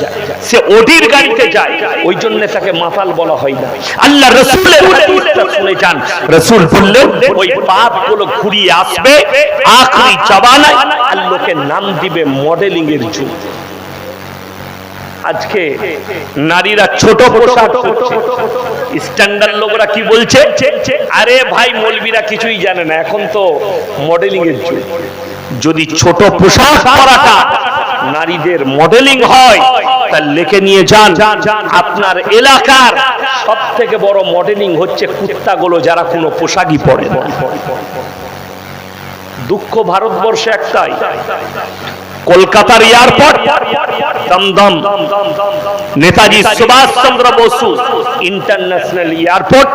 Speaker 1: সে ওডির গাড়িতে যায়, ওই জন্য তাকে মাতাল বলা হয় না। আল্লাহ রাসূলের হাদিসটা শুনে যান। রাসূল বললেন ওই পাপগুলো ঘুরিয়ে আসবে আখরি জামানায়, আর লোকে নাম দিবে মডেলিং এর যুগ। আজকে নারীরা ছোট পোশাক পরছে, স্ট্যান্ডার্ড লোকরা কি বলছে? আরে ভাই, মৌলবীরা কিছুই জানে না, এখন তো মডেলিং এর যুগ। যদি ছোট পোশাক পরাটা নারীদের মডেলিং হয়, তাহলে লিখে নিয়ে যান, আপনার এলাকার সব থেকে বড় মডেলিং হচ্ছে কুত্তাগুলো, যারা কোনো পোশাকই পরে না। দুঃখ ভারতবর্ষে একটাই, কলকাতার airport Dumdum, Netaji Subhas Chandra Bose international airport,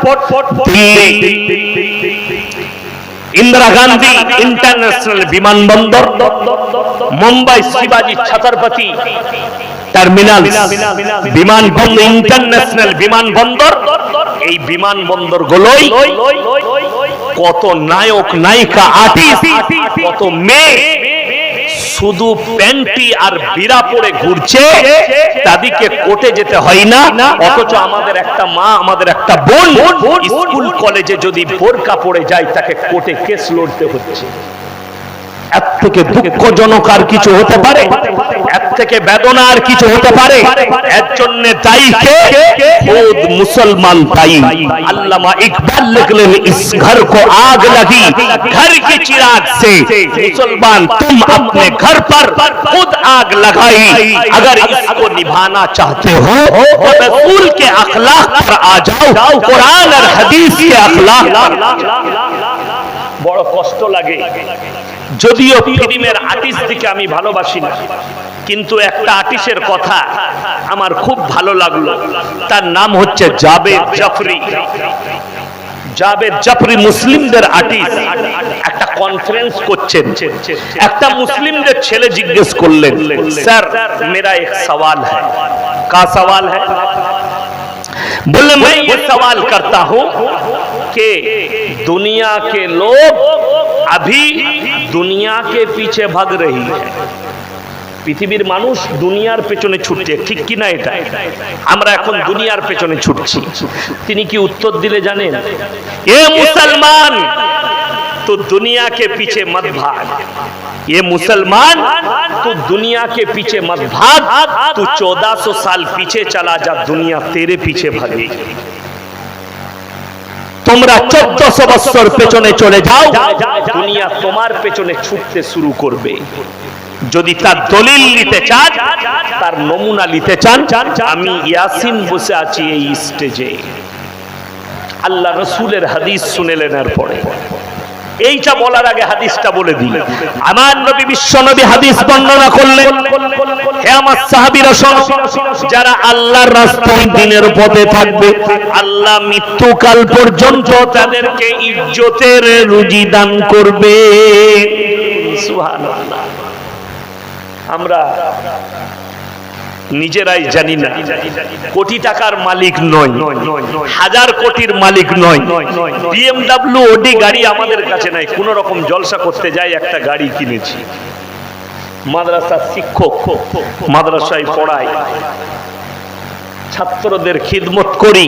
Speaker 1: Indira Gandhi international বিমানবন্দর, মুম্বাই শিবাজি ছত্রপতি টার্মিনাল বিমানবন্দর, ইন্টারন্যাশনাল বিমানবন্দর, এই বিমানবন্দর গুলোই কত নায়ক নায়িকা, আর্টিস্ট, কত মেয়ে শুধু প্যান্টি আর বিরা পরে ঘুরছে, তাদেরকে কোর্টে যেতে হয় না। অথচ আমাদের একটা মা, আমাদের একটা বোন স্কুল কলেজে যদি বোরকা পরে যায়, তাকে কোর্টে কেস লড়তে হচ্ছে। এর থেকে দুঃখজনক আর কিছু হতে পারে? এর থেকে বেদনা আর কিছু হতে পারে? এর জন্য দায়ী কে? खुद मुसलमान दाई। अल्लामा इकबाल लिखलें, इस घर को आग लगी घर के चिराग से, मुसलमान तुम अपने घर पर खुद आग लगाई। अगर इसको निभाना चाहते हो तो रसूल के अखलाक पर आ जाओ, कुरान और हदीस के अखलाक। বড় কষ্ট লাগে, যদিও ফিল্মের আর্টিস্ট দিকে আমি ভালোবাসি না, কিন্তু একটা আর্টিস্টের কথা আমার খুব ভালো লাগলো। তার নাম হচ্ছে জাভেদ জাফরি। জাভেদ জাফরি মুসলিমদের আর্টিস্ট। একটা কনফারেন্স করছেন, একটা মুসলিমদের ছেলে জিজ্ঞেস করলেন, স্যার मेरा एक सवाल है। का सवाल है? बोले मैं ये सवाल करता हूं कि दुनिया के लोग अभी दुनिया के पीछे भाग रही है। পৃথিবীর মানুষ দুনিয়ার পেছনে ছুটছে, ঠিক কি না? এটা আমরা এখন দুনিয়ার পেছনে ছুটছি। তিনি কি উত্তর দিলে জানেন? এ মুসলমান, तो दुनिया के पीछे मत भाग। ये मुसलमान, तू दुनिया के पीछे मत भाग, तू 1400 साल पीछे चला जा, दुनिया तेरे पीछे भागेगी। তোমরা 1400 বছর পেছনে চলে যাও, দুনিয়া তোমার পেছনে ছুটতে শুরু করবে। যদি তার দলিল নিতে চান, তার নমুনা নিতে চান, আমি ইয়াসিন বসে আছি এই স্টেজে। আল্লাহ রাসূলের হাদিস শুনেলেন। এরপরে এইটা বলার আগে হাদিসটা বলে দিই। আমার নবী বিশ্ব নবী হাদিস বর্ণনা করলেন, হে আমার সাহাবীরা শোনো, যারা আল্লাহর রাস্তায় দিনের পথে থাকবে, আল্লাহ মৃত্যুকাল পর্যন্ত তাদেরকে ইজ্জতের রুজি দান করবে। সুবহানাল্লাহ। আমরা নিজেরাই জানি না, কোটি টাকার মালিক নয়, হাজার কোটির মালিক নয়। BMW ওডি গাড়ি আমাদের কাছে নাই, কোন রকম জলসা করতে যাই একটা গাড়ি কিনেছি, মাদ্রাসার শিক্ষক, মাদ্রাসায় পড়াই, ছাত্রদের খিদমত করি,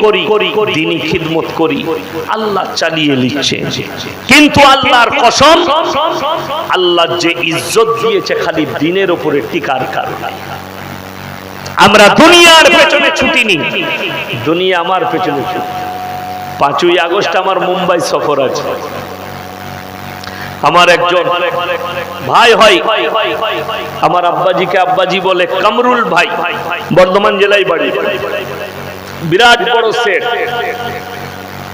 Speaker 1: দিনী খিদমত করি, আল্লাহ চালিয়ে নিচ্ছে। কিন্তু আল্লাহর কসম, আল্লাহ যে ইজ্জত দিয়েছে খালি দিনের উপরে টিকার কারণে। আমরা দুনিয়ার পেছনে ছুটিনি, দুনিয়া আমার পেছনে ছুটি। 5ই আগস্ট আমার মুম্বাই সফর আছে। আমার একজন ভাই হয়, আমার আব্বাজিকে আব্বাজি বলে, কামরুল ভাই, বর্ধমান জেলায় বাড়ি, বিরাট বড় সেট।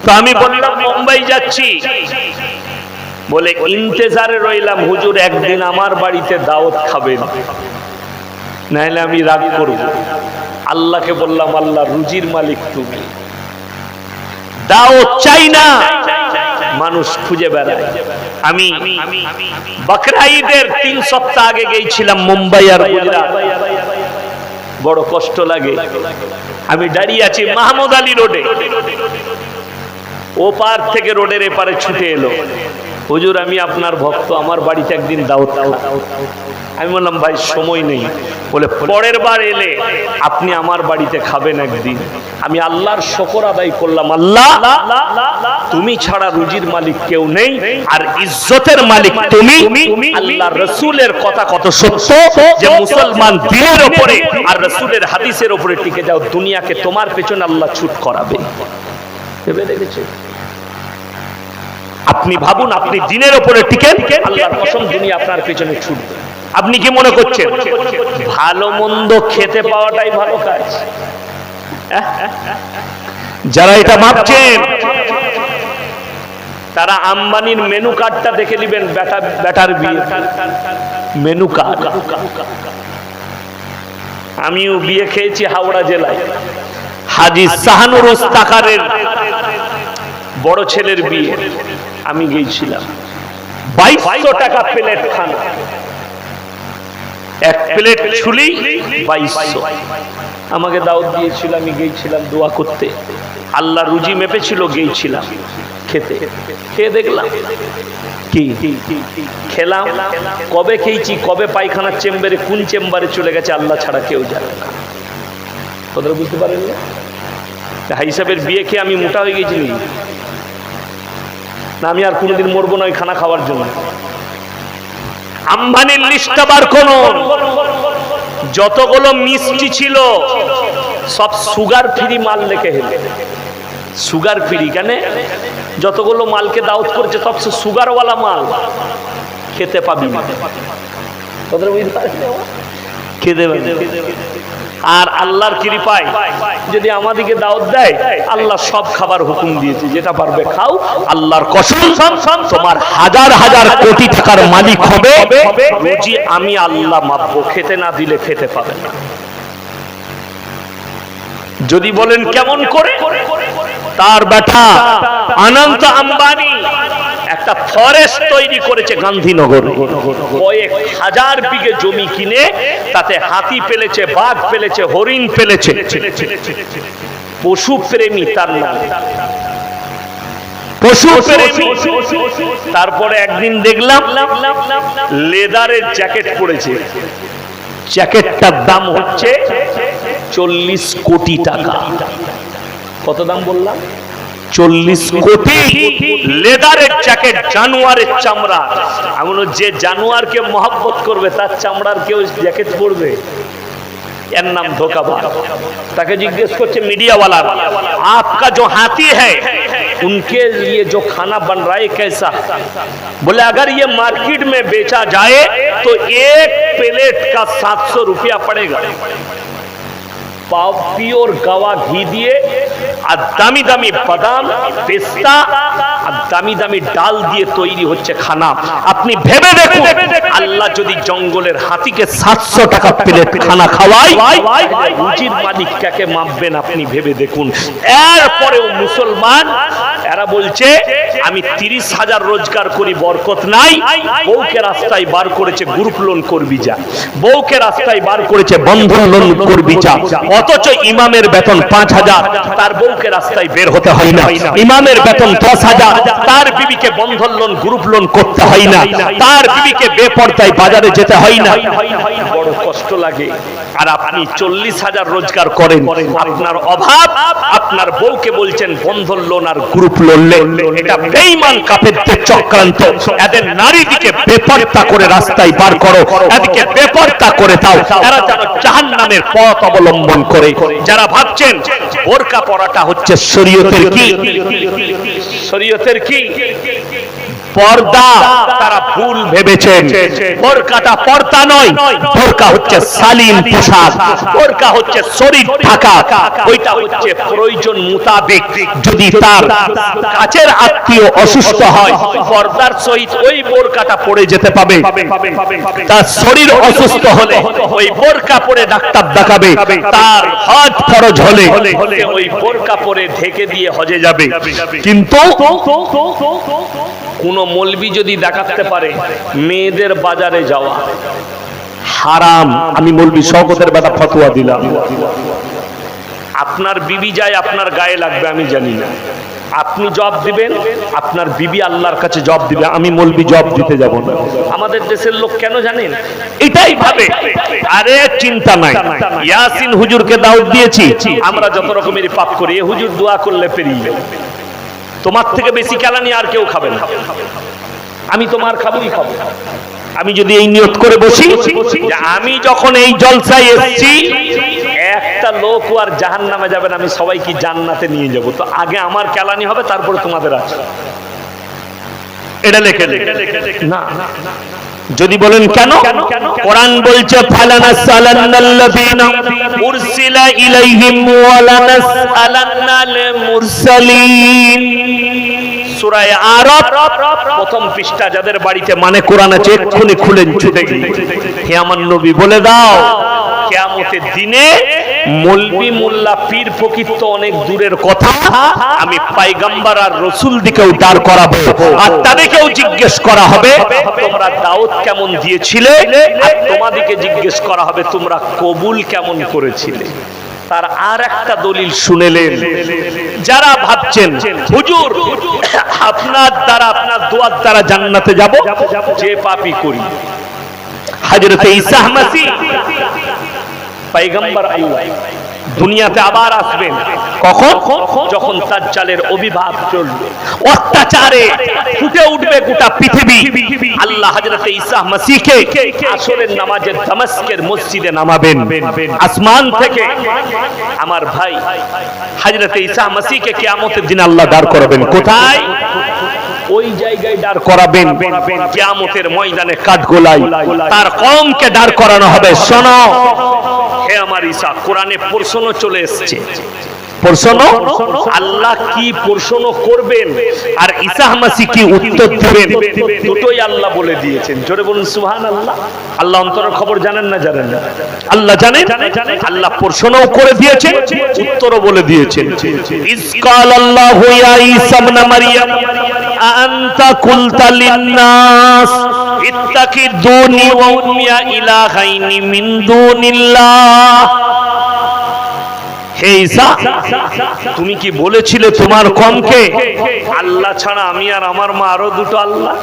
Speaker 1: তো আমি বললাম মুম্বাই যাচ্ছি, বলে ইন্তেজারে রইলাম হুজুর, একদিন আমার বাড়িতে দাওয়াত খাবেন, নাহলে আমি রাগ করব। আল্লাহকে বললাম, আল্লাহ রুজির মালিক তুমি, দাওয়াত চাই না, মানুষ খুঁজে বেড়ায়। আমি বকরা ঈদের 3 সপ্তাহ আগে গিয়েছিলাম মুম্বাই আর গুজরাট, বড় কষ্ট লাগে। আমি দাঁড়িয়ে আছি মাহমুদ আলী রোডে, ও পার থেকে রোডের এপারে ছুটে এলো, হুজুর আমি আপনার ভক্ত, আমার বাড়িতে একদিন দাওয়াত খাও। আমি বললাম ভাই সময় নেই। বলে পরের বার এলে আপনি আমার বাড়িতে খাবেন একদিন। আমি আল্লাহর শুকর আদায় করলাম, আল্লাহ তুমি ছাড়া রুজির মালিক কেউ নেই, আর ইজ্জতের মালিক তুমি। আল্লাহ রসুলের কথা কত সত্য, যে মুসলমান দিনের উপরে আর রসুলের হাদিসের উপরে টিকে যাও, দুনিয়াকে তোমার পেছনে আল্লাহ ছুট করাবে। ভেবে দেখেছে? আপনি ভাবুন, আপনি দিনের উপরে টিকেন, আল্লাহর কসম দুনিয়া আপনার পেছনে ছুটবে। আপনি কি মনে করছেন ভালো মন্দ খেতে পাওয়াটাই ভালো কাজ? যারা এটা ভাবছেন তারা আম্বানির মেনু কার্ডটা দেখে নেবেন, বেটার বিয়ে মেনু কার্ড। আমিও বিয়ে খেয়েছি হাওড়া জেলায়, হাজী শাহানুর তাকারের বড় ছেলের বিয়ে, আমি গিয়েছিলাম। 2200 টাকা প্লেট খানা, এক প্লেট ছুলি 2200। আমাকে দাওয়াত দিয়েছিল, আমি গিয়েছিলাম দোয়া করতে, আল্লাহ রুজি মেপেছিল, গিয়েছিলাম খেতে। খেয়ে দেখলাম কি খেলাম, কবে খেয়েছি, কবে পায়খানার চেম্বারে, কোন চেম্বারে চলে গেছে আল্লাহ ছাড়া কেউ জানে না। কথাটা বুঝতে পারেন না? হাই সাহেবের বিয়ে খেয়ে আমি মোটা হয়ে গেছি না, আমি আর কোনোদিন মরবো না ওই খানা খাওয়ার জন্য। আম্বানির লিস্টটা বার করুন, যতগুলো মিষ্টি ছিল সব সুগার ফ্রি মাল লেখে হেলে। সুগার ফ্রি কেন? যতগুলো মালকে দাওয়াত করেছে সব সুগারওয়ালা মাল, খেতে পাবি না, খেতে পাবি। আর আল্লাহর কৃপায় যদি আমাদেরকে দাওয়াত দেয়, আল্লাহ সব খাবার হুকুম দিয়েছে, যেটা পারবে খাও। আল্লাহর কসম, তোমার হাজার হাজার কোটি টাকার মালিক হবে, রুজি আমি আল্লাহ মাপবো, খেতে না দিলে খেতে পাবে না। যদি বলেন কেমন করে, তার বেটা অনন্ত আম্বানি একটা ফরেস্ট তৈরি করেছে গান্ধীনগরে, কয়েক হাজার বিঘে জমি কিনে তাতে হাতি ফেলেছে, বাঘ ফেলেছে, হরিণ ফেলেছে। পশু প্রেমী তার নাম, পশু প্রেমী। তারপরে একদিন দেখলাম লেদারের জ্যাকেট পরেছে, জ্যাকেটটার দাম হচ্ছে 40 কোটি টাকা। কত দাম বললাম? 40 কোটি। লেদারের জ্যাকেট, জানোয়ারের চামড়া। এমন যে জানোয়ারকে মহব্বত করবে তার চামড়ার কেউ জ্যাকেট পরবে? এর নাম ধোকাবাজ। তাকে জিজ্ঞেস করছে মিডিয়াওয়ালা, आपका जो हाथी है उनके लिए जो खाना बन रहा है कैसा? बोले अगर ये मार्केट में बेचा जाए तो एक प्लेट का 700 रुपया पड़ेगा। পিওর গাওয়া ঘি দিয়ে আর দামি দামি বাদাম, পেস্তা আর দামি দামি ডাল দিয়ে তৈরি হচ্ছে খানা। আপনি ভেবে দেখুন, আল্লাহ যদি জঙ্গলের হাতিকে 700 টাকা প্লেট খানা খাওয়ায়, রুজির মালিক কাকে মাপবেন আপনি ভেবে দেখুন। এরপরেও মুসলমান, এরা এরা বলছে আমি 30,000 রোজগার করি, বরকত নাই। বউকে রাস্তায় বার করেছে গ্রুপ লোন করবি যা, বউকে রাস্তায় বার করেছে বন্ধন লোন করবি যা। অথচ ইমামের বেতন 5,000, তার বউকে রাস্তায় বের হতে হয় না। ইমামের বেতন 10,000, তার বিবিকে বন্ধন লোন গ্রুপ লোন করতে হয় না। তার বিবিকে বেপরদায় বাজারে যেতে হয় না। বড় কষ্ট লাগে। আর আপনি 40,000 রোজগার করেন, আপনার অভাব, আপনার বউকে বলছেন বন্ধন লোন আর গ্রুপ লোন। এটা বেঈমান কাফেরদের চক্রান্ত। এদের নারীদিকে বেপরদা করে রাস্তায় বার করো, এদিকে বেপরদা করে দাও, এরা যেন জাহান্নামের পথ অবলম্বন করে। যারা ভাবছেন বোরকা পরাটা হচ্ছে শরীয়তের কি, শরীয়তের কি পর্দা, তারা ভুল ভেবেছেন। বোরকাটা পর্দা নয়, বোরকা হচ্ছে শালীন পোশাক, বোরকা হচ্ছে শরীর ঢাকা। ওইটা হচ্ছে প্রয়োজন মোতাবেক। যদি তার কাছের আত্মীয় অসুস্থ হয়, পর্দার সহিত ওই বোরকাটা পরে যেতে পাবে। তার শরীর অসুস্থ হলে ওই বোরকা পরে ডাক্তার দেখাবে। তার হজ ফরজ হলে ওই বোরকা পরে ঢেকে দিয়ে হজে যাবে। কিন্তু কোন মৌলবি যদি দেখাতে পারে মেয়েদের বাজারে যাওয়া হারাম, আমি মৌলবি শওকতের বেটা ফতোয়া দিলাম। আপনার বিবি যায় আপনার গায়ে লাগবে আমি জানি না, আপনি জব দিবেন, আপনার বিবি আল্লাহর কাছে জব দিবে, আমি মৌলবি জব দিতে যাব না। আমাদের দেশের লোক কেন জানেন এটাই ভাবে, আরে চিন্তা নাই, ইয়াসিন হুজুরকে দাওয়াত দিয়েছি, আমরা যত রকমের পাপ করি এ হুজুর দোয়া করলে পেরিয়ে, তোমার থেকে বেশি কেলানি আর কেউ খাবে না, আমি তোমার খাবই খাবো। আমি যদি এই নিয়ত করে বসি যে আমি যখন এই জলসায় এসেছি একটা লোক আর জাহান্নামে যাবে না, আমি সবাইকে জান্নাতে নিয়ে যাব, তো আগে আমার কেলানি হবে তারপরে তোমাদের আছে, এটা লেখে না। যদি বলেন কেন, কোরআন বলছে ফালানাসালান্নাল্লাযীনা উরসিলা ইলাইহিম ওয়া লানাসআলান্নাল মুরসালিন। সূরা আরাফ প্রথম পৃষ্ঠা, যাদের বাড়িতে মানে কোরআন আছে এক্ষুনি খুলেন ছুটে গিয়ে। হে আমার নবী বলে দাও কিয়ামতের দিনে মৌলবি মোল্লা পীর ফকির তো অনেক দূরের কথা, আমি পয়গম্বর আর রাসূল দিকেও দাঁড় করাবো, আর তাদেরকেও জিজ্ঞেস করা হবে তোমরা দাওয়াত কেমন দিয়েছিলে, আর তোমাদেরকে জিজ্ঞেস করা হবে তোমরা কবুল কেমন করেছিলে। তার আর একটা দলিল শুনেলেন, যারা ভাবছেন হুজুর আপনার দ্বারা আপনার দোয়ার দ্বারা জান্নাতে যাব, যে পাপই করি। হযরত ঈসা মাসিহ পয়গম্বর আল্লাহ দুনিয়াতে আবার আসবেন, কখন? যখন দাজ্জালের অভিভাব চলবে, অত্যাচারে ফুটে উঠবে গোটা পৃথিবী। আল্লাহ হযরত ঈসা মাসিহকে আসরের নামাজে দামেস্কের মসজিদে নামাবেন, আসমান থেকে আমার ভাই হযরত ঈসা মাসিহকে কিয়ামতের দিন আল্লাহ দাঁড় করাবেন। কোথায়? ওই জায়গায় দাঁড় করাবেন কিয়ামতের ময়দানে কাঠগোলায়, তার কওমকে দাঁড় করানো হবে। শোনো হে আমার ঈসা, কোরআনে প্রশ্ন চলে এসেছে, প্রশ্ন আল্লাহ কি প্রশ্ন করবেন আর ঈসা মাসিহ কি উত্তর দিবেন, দুটোই আল্লাহ বলে দিয়েছেন। জোরে বলুন সুবহানাল্লাহ। আল্লাহ অন্তরের খবর জানেন না জানেন না? আল্লাহ জানেন। আল্লাহ প্রশ্নও করে দিয়েছেন, উত্তরও বলে দিয়েছেন। ইয ক্বালাল্লাহু ইয়া ঈসা ইবনে মারইয়াম আনতা কুলতা লিন-নাস ইত্তাকিদুনি ওয়া উম্মিয়া ইলাহাইনি মিন দুনিল্লাহ। হে ঈসা, তুমি কি বলেছিলে তোমার কওমকে আল্লাহ ছাড়া আমি আর আমার মা আরো দুটো আল্লাহ?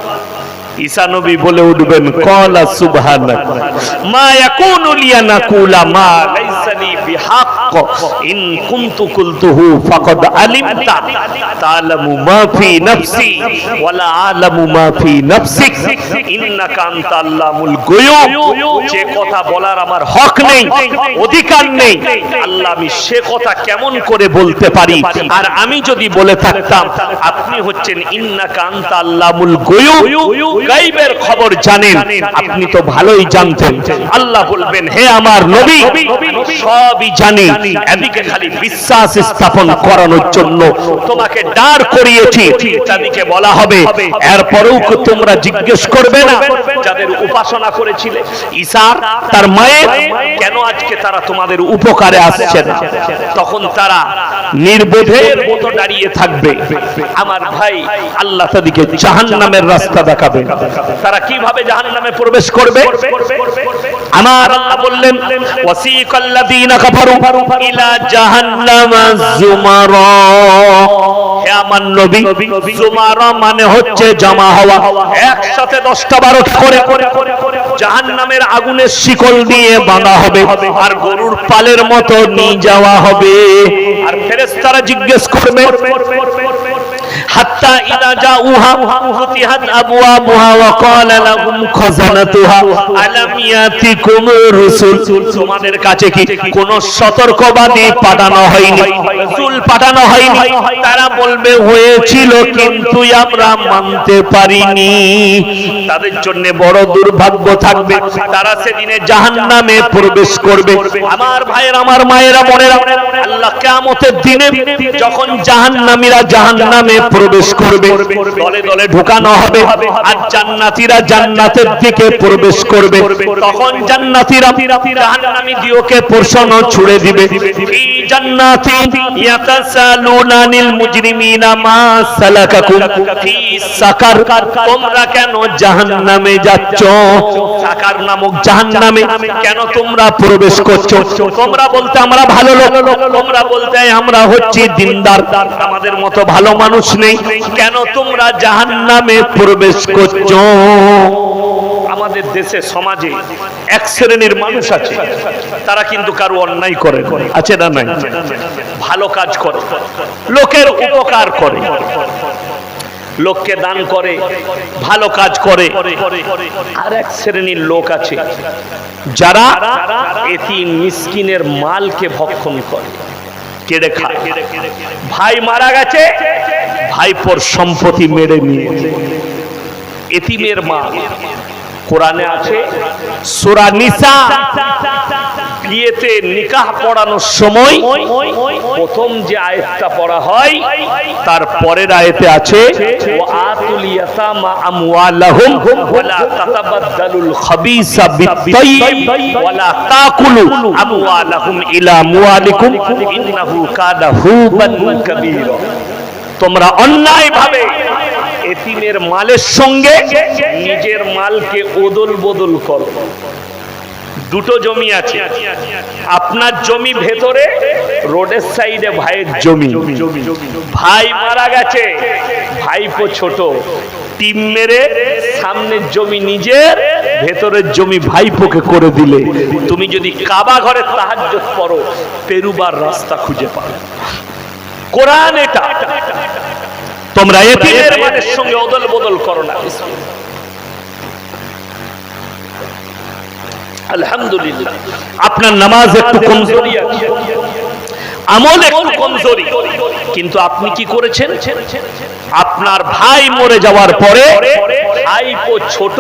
Speaker 1: ঈসা নবী বলে উঠবেন ক্বালা সুবহানাক মা ইয়াকুনু লি আন আকুলা মা লাইসা লি বিহাক্ক ইন কুনতু কুলতুহু ফাকাদ আলিমতা তা'লামু মা ফি নাফসি ওয়া লা আ'লামু মা ফি নাফসিক ইন্নাকা আনতা আল্লামুল গুয়ুব। যে কথা বলার আমার হক নেই, অধিকার নেই, আল্লাহ আমি সে কথা কেমন করে বলতে পারি? আর আমি যদি বলে থাকতাম আপনি হচ্ছেন ইন্নাকা আনতা আল্লামুল গুয়ুব, গায়বের খবর জানেন, আপনি তো ভালোই জানতেন। আল্লাহ বলবেন হে আমার নবী সবই জানি, এদিকে খালি বিশ্বাস স্থাপন করানোর জন্য তোমাকে দাঁড় করিয়েছি, তাদেরকে বলা হবে এরপরেও তোমরা জিজ্ঞেস করবে না যাদের উপাসনা করেছিলে ঈসা তার মায়ের, কেন আজকে তারা তোমাদের উপকারে আসছে না? তখন তারা নির্বোধের মতো দাঁড়িয়ে থাকবে। আমার ভাই, আল্লাহ তাদেরকে জাহান্নামের রাস্তা দেখাবে। তারা কিভাবে জাহান্নামে প্রবেশ করবে? আমার আল্লাহ বললেন ওয়াসিকাল্লাযীনা কাফারু ইলা জাহান্নামা যুমারা। হে আমার নবী, যুমারা মানে হচ্ছে জমা হওয়া, একসাথে 10টা 12টা করে জাহান্নামের আগুনের শিকল দিয়ে বাঁধা হবে আর গরুর পালের মতো নিয়ে যাওয়া হবে। আর ফেরেশতারা জিজ্ঞেস করবে হাত্তা ইযা জাউহা ফুতিহাত আবওয়াবুহা ওয়া ক্বালা লাহুম খাযানাতুহা আলাম ইয়াতিকুম রাসূল। তোমাদের কাছে কি কোন সতর্কবাণী পাঠানো হয়নি, রাসূল পাঠানো হয়নি? তারা বলবে হয়েছিল কিন্তু আমরা মানতে পারিনি। তাদের জন্য বড় দুর্ভাগ্য থাকবে, তারা সেদিনে জাহান্নামে প্রবেশ করবে। আমার ভাইয়েরা, আমার মায়েরা, বোনেরা, আল্লাহ কিয়ামতের দিনে যখন জাহান্নামীরা জাহান্নামে প্রবেশ করবে, দলে দলে ঢোকানো হবে আর জান্নাতীরা জান্নাতের দিকে প্রবেশ করবে। তখন জান্নাতীরা জাহান্নামী দিওকে প্রশ্ন ছুড়ে দিবে, ফি জান্নাতি ইয়াতাসালুনা আনিল মুজরিমিনা মা সালাকাকুম ফি সাকার। তোমরা কেন জাহান্নামে যাচ্ছ? সাকার নামক জাহান্নামে কেন তোমরা প্রবেশ করছো? তোমরা বলতে আমরা ভালো লোক, তোমরা বলতে আমরা হচ্ছি দিনদার, আমাদের মতো ভালো মানুষ নেই, কেন তোমরা জাহান্নামে প্রবেশ করছো? আমাদের দেশে সমাজে এক শ্রেণীর মানুষ আছে, তারা কিন্তু কারো অন্যায় করে, আছে না নাই? ভালো কাজ করে, লোকের উপকার করে, লোককে দান করে, ভালো কাজ করে। আর এক শ্রেণীর লোক আছে যারা এতিম মিসকিনের মালকে ভক্ষণ করে, কেড়ে খায়। ভাই মারা গেছে, ভাইপোর সম্পত্তি মেরে নিয়ে এতিমের মাল। কোরআনে আছে সূরা নিসা, বিয়েতে নিকাহ পড়ানোর সময় প্রথম যে আয়াতটা পড়া হয় তার পরের আয়াতে আছে ওয়াতুল ইয়াতামা আমওয়ালাহুম ওয়ালা তাতাবাদদালুল খাবিসা বিত-তাইয়্যিব ওয়ালা তাকুলু আমওয়ালাহুম ইলা আমওয়ালিকুম ইন্নাহু কানা হুবান কাবীরা। তোমরা অন্যায়ভাবে এতিমের মালের সঙ্গে নিজের মালকে ওদল বদল করো। দুটো জমি আছে, আপনার জমি ভেতরে, রোডের সাইডে ভাইয়ের জমি। ভাই মারা গেছে, ভাইপো ছোট, টিম মেরে সামনের জমি নিজের, ভেতরের জমি ভাইপোকে করে দিলে তুমি যদি কাবা ঘরে তাহাজ্জুদ পড়ো পেরুবার রাস্তা খুঁজে পাবে। কোরআন এটা। তোমরা এতিমের মালের সঙ্গে ওদল বদল করো না। আলহামদুলিল্লাহ, আপনার নামাজ একটু কমজোরি আছে, আমল একটু কমজোরি, কিন্তু আপনি কি করেছেন? আপনার ভাই মরে যাওয়ার পরে ভাইপো ছোট,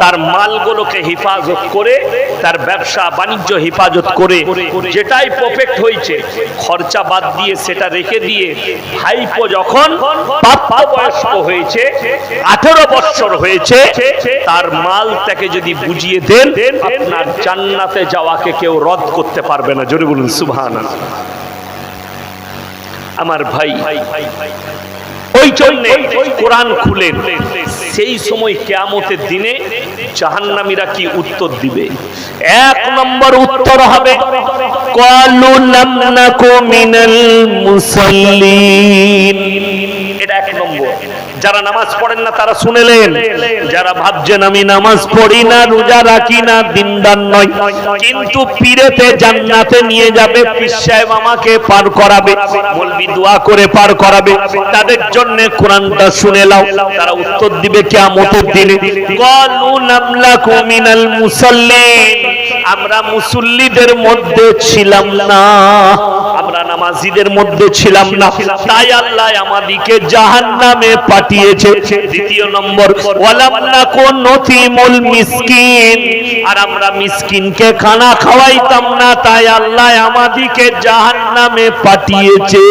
Speaker 1: তার মালগুলোকে হেফাজত করে, তার ব্যবসা বাণিজ্য হেফাজত করে, যেটাই প্রফেক্ট হয়েছে খরচা বাদ দিয়ে সেটা রেখে দিয়ে ভাইপো যখন প্রাপ্তবয়স্ক হয়েছে, 18 বছর হয়েছে, তার মাল তাকে যদি বুঝিয়ে দেন, আপনার জান্নাতে যাওয়াকে কেউ রদ করতে পারবে না। জোরে বলুন সুবহানাল্লাহ। আমার ভাই, ওই জন্য কোরআন খুলেন, সেই সময় কিয়ামতের দিনে জাহান্নামীরা কি উত্তর দিবে? এক নম্বর উত্তর হবে ক্বালু লাম নাকু মিনাল মুসাল্লিন। এটা এক নম্বর। যারা নামাজ পড়েন না তারা শুনেলেন, যারা ভাবছেন আমি নামাজ পড়ি না, রোজা রাখি না, দিনদার নয়, কিন্তু পীরেতে জান্নাতে নিয়ে যাবে, পীর সাহেব আমাকে পার করাবে, মৌলবি দোয়া করে পার করাবে, তাদের জন্য কোরআনটা শুনে নাও। তারা উত্তর দিবে কিয়ামতের দিনে ক্বালু লাম নাকু মিনাল মুসাল্লিন। আমরা মুসল্লিদের মধ্যে ছিলাম না, আমরা নামাজিদের মধ্যে ছিলাম না, তাই আল্লাহ আমাদেরকে জাহান্নামে পাঠিয়েছে। দ্বিতীয় নম্বর, ওয়ালাম নাকুন নুতিমুল মিসকিন, আর আমরা মিসকিনকে খানা খাওয়াইতাম না, তাই আল্লাহ আমাদেরকে জাহান্নামে পাঠিয়েছে।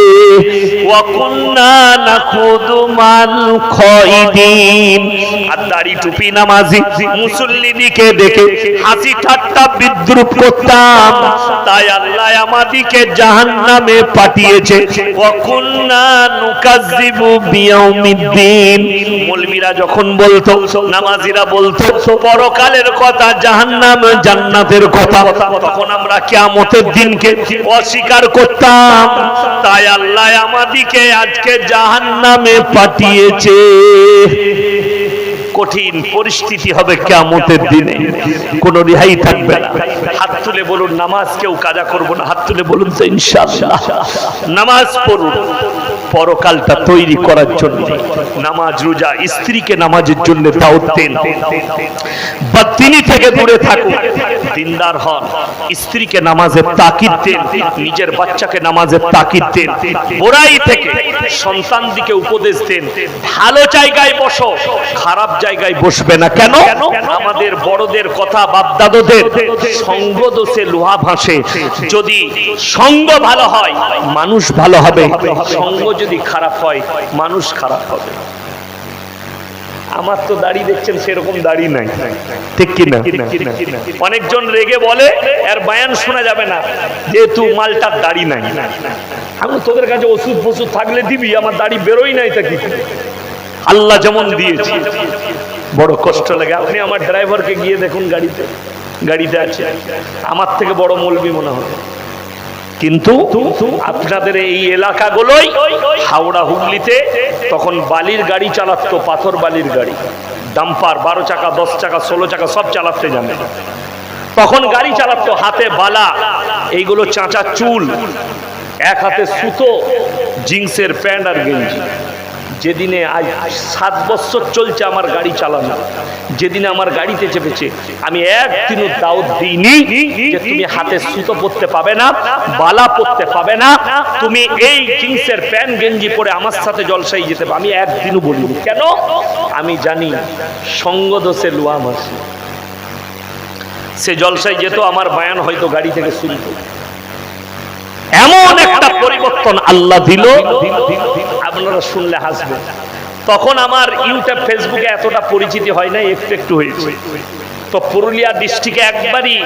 Speaker 1: ওয়া কুন্না নাখুদু মাল খাইদিন, আর দাড়ি টুপি নামাজি মুসল্লিদিকে দেখে হাসি ঠাট্টা বিদ্রুপ করতাম, তাই আল্লাহ আমাদেরকে জাহান্নামে পাঠিয়েছে। ওয়া কুন্না নুকাজ্জিবু বিয়াউমিদ্দিন, মৌলবীরা যখন বলতো, নামাজিরা বলতো পরকালের কথা, জাহান্নাম জান্নাতের কথা, তখন আমরা কিয়ামতের দিনকে অস্বীকার করতাম, তাই আল্লাহ আমাদেরকে আজকে জাহান্নামে পাঠিয়েছে। কঠিন পরিস্থিতি হবে কিয়ামতের দিনে, কোনো রেহাই থাকবে না। হাত তুলে বলুন নামাজ কেউ কাজা করব না, হাত তুলে বলুন তো ইনশাআল্লাহ। নামাজ পড়ুন পরকালটা তৈরি করার জন্য, নামাজ রোজা, স্ত্রীকে নামাজের জন্য দাওয়াত দেন, বাতিনি থেকে দূরে থাকুন, দিনদার হন, স্ত্রীকে নামাজের তাকিদ দেন, নিজের বাচ্চাকে নামাজের তাকিদ দেন, বুরাই থেকে সন্তানদিকে উপদেশ দেন, ভালো জায়গায় বসো, খারাপ জায়গায় বসবে না। কেন? আমাদের বড়দের কথা, বাপদাদাদের সঙ্গ দোষে লোহা ভাসে। যদি সঙ্গ ভালো হয় মানুষ ভালো হবে, সঙ্গ যদি খারাপ হয় মানুষ খারাপ হবে। আমার তো দাড়ি দেখছেন সেরকম দাড়ি নাই, ঠিক কিনা? অনেকজন রেগে বলে এর বায়ান শোনা যাবে না যেহেতু মালটার দাড়ি নাই। আমি তোদের কাছে ওষুধ ফষুধ থাকলে দিবি, আমার দাড়ি বেরোই নাই, তা কি আল্লাহ যেমন দিয়েছে। বড় কষ্ট লাগে। আপনি আমার ড্রাইভারকে গিয়ে দেখুন, গাড়িতে আছে, আমার থেকে বড় মৌলবি মনে হয়। কিন্তু আপনাদের এই এলাকাগুলোই, হাওড়া হুগলিতে তখন বালির গাড়ি চালাতো, পাথর বালির গাড়ি, ডাম্পার, 12 চাকা 10 চাকা 16 চাকা সব চালাতে জানে। তখন গাড়ি চালাতো, হাতে বালা, এইগুলো চাঁচা চুল, এক হাতে সুতো, জিন্সের প্যান্ট আর গেঞ্জি। যেদিনে আজ 7 বছর চলছে আমার গাড়ি চালানো, যেদিনে আমার গাড়িতে চেপেছে আমি একদিনও দাওয়াত দিইনি যে তুমি হাতে সুতো পরতে পাবে না, বালা পরতে পাবে না, তুমি এই জিন্সের প্যান্ট গেঞ্জি পরে আমার সাথে জলসাই যেতে পারবে, আমি একদিনও বলিনি। কেন? আমি জানি সঙ্গ দোষে লোহা ভাসে। সে জলসাই যেত, আমার বায়ান হয়তো গাড়ি থেকে শুনতো। এমন একটা পরিবর্তন আল্লাহ দিল, আপনারা শুনলে হাসবেন। তখন আমার ইউটিউব ফেসবুকে এতটা পরিচিতি হয় না, একটু একটু হয়েছে। তো পুরুলিয়া ডিস্ট্রিক্টে একবারই,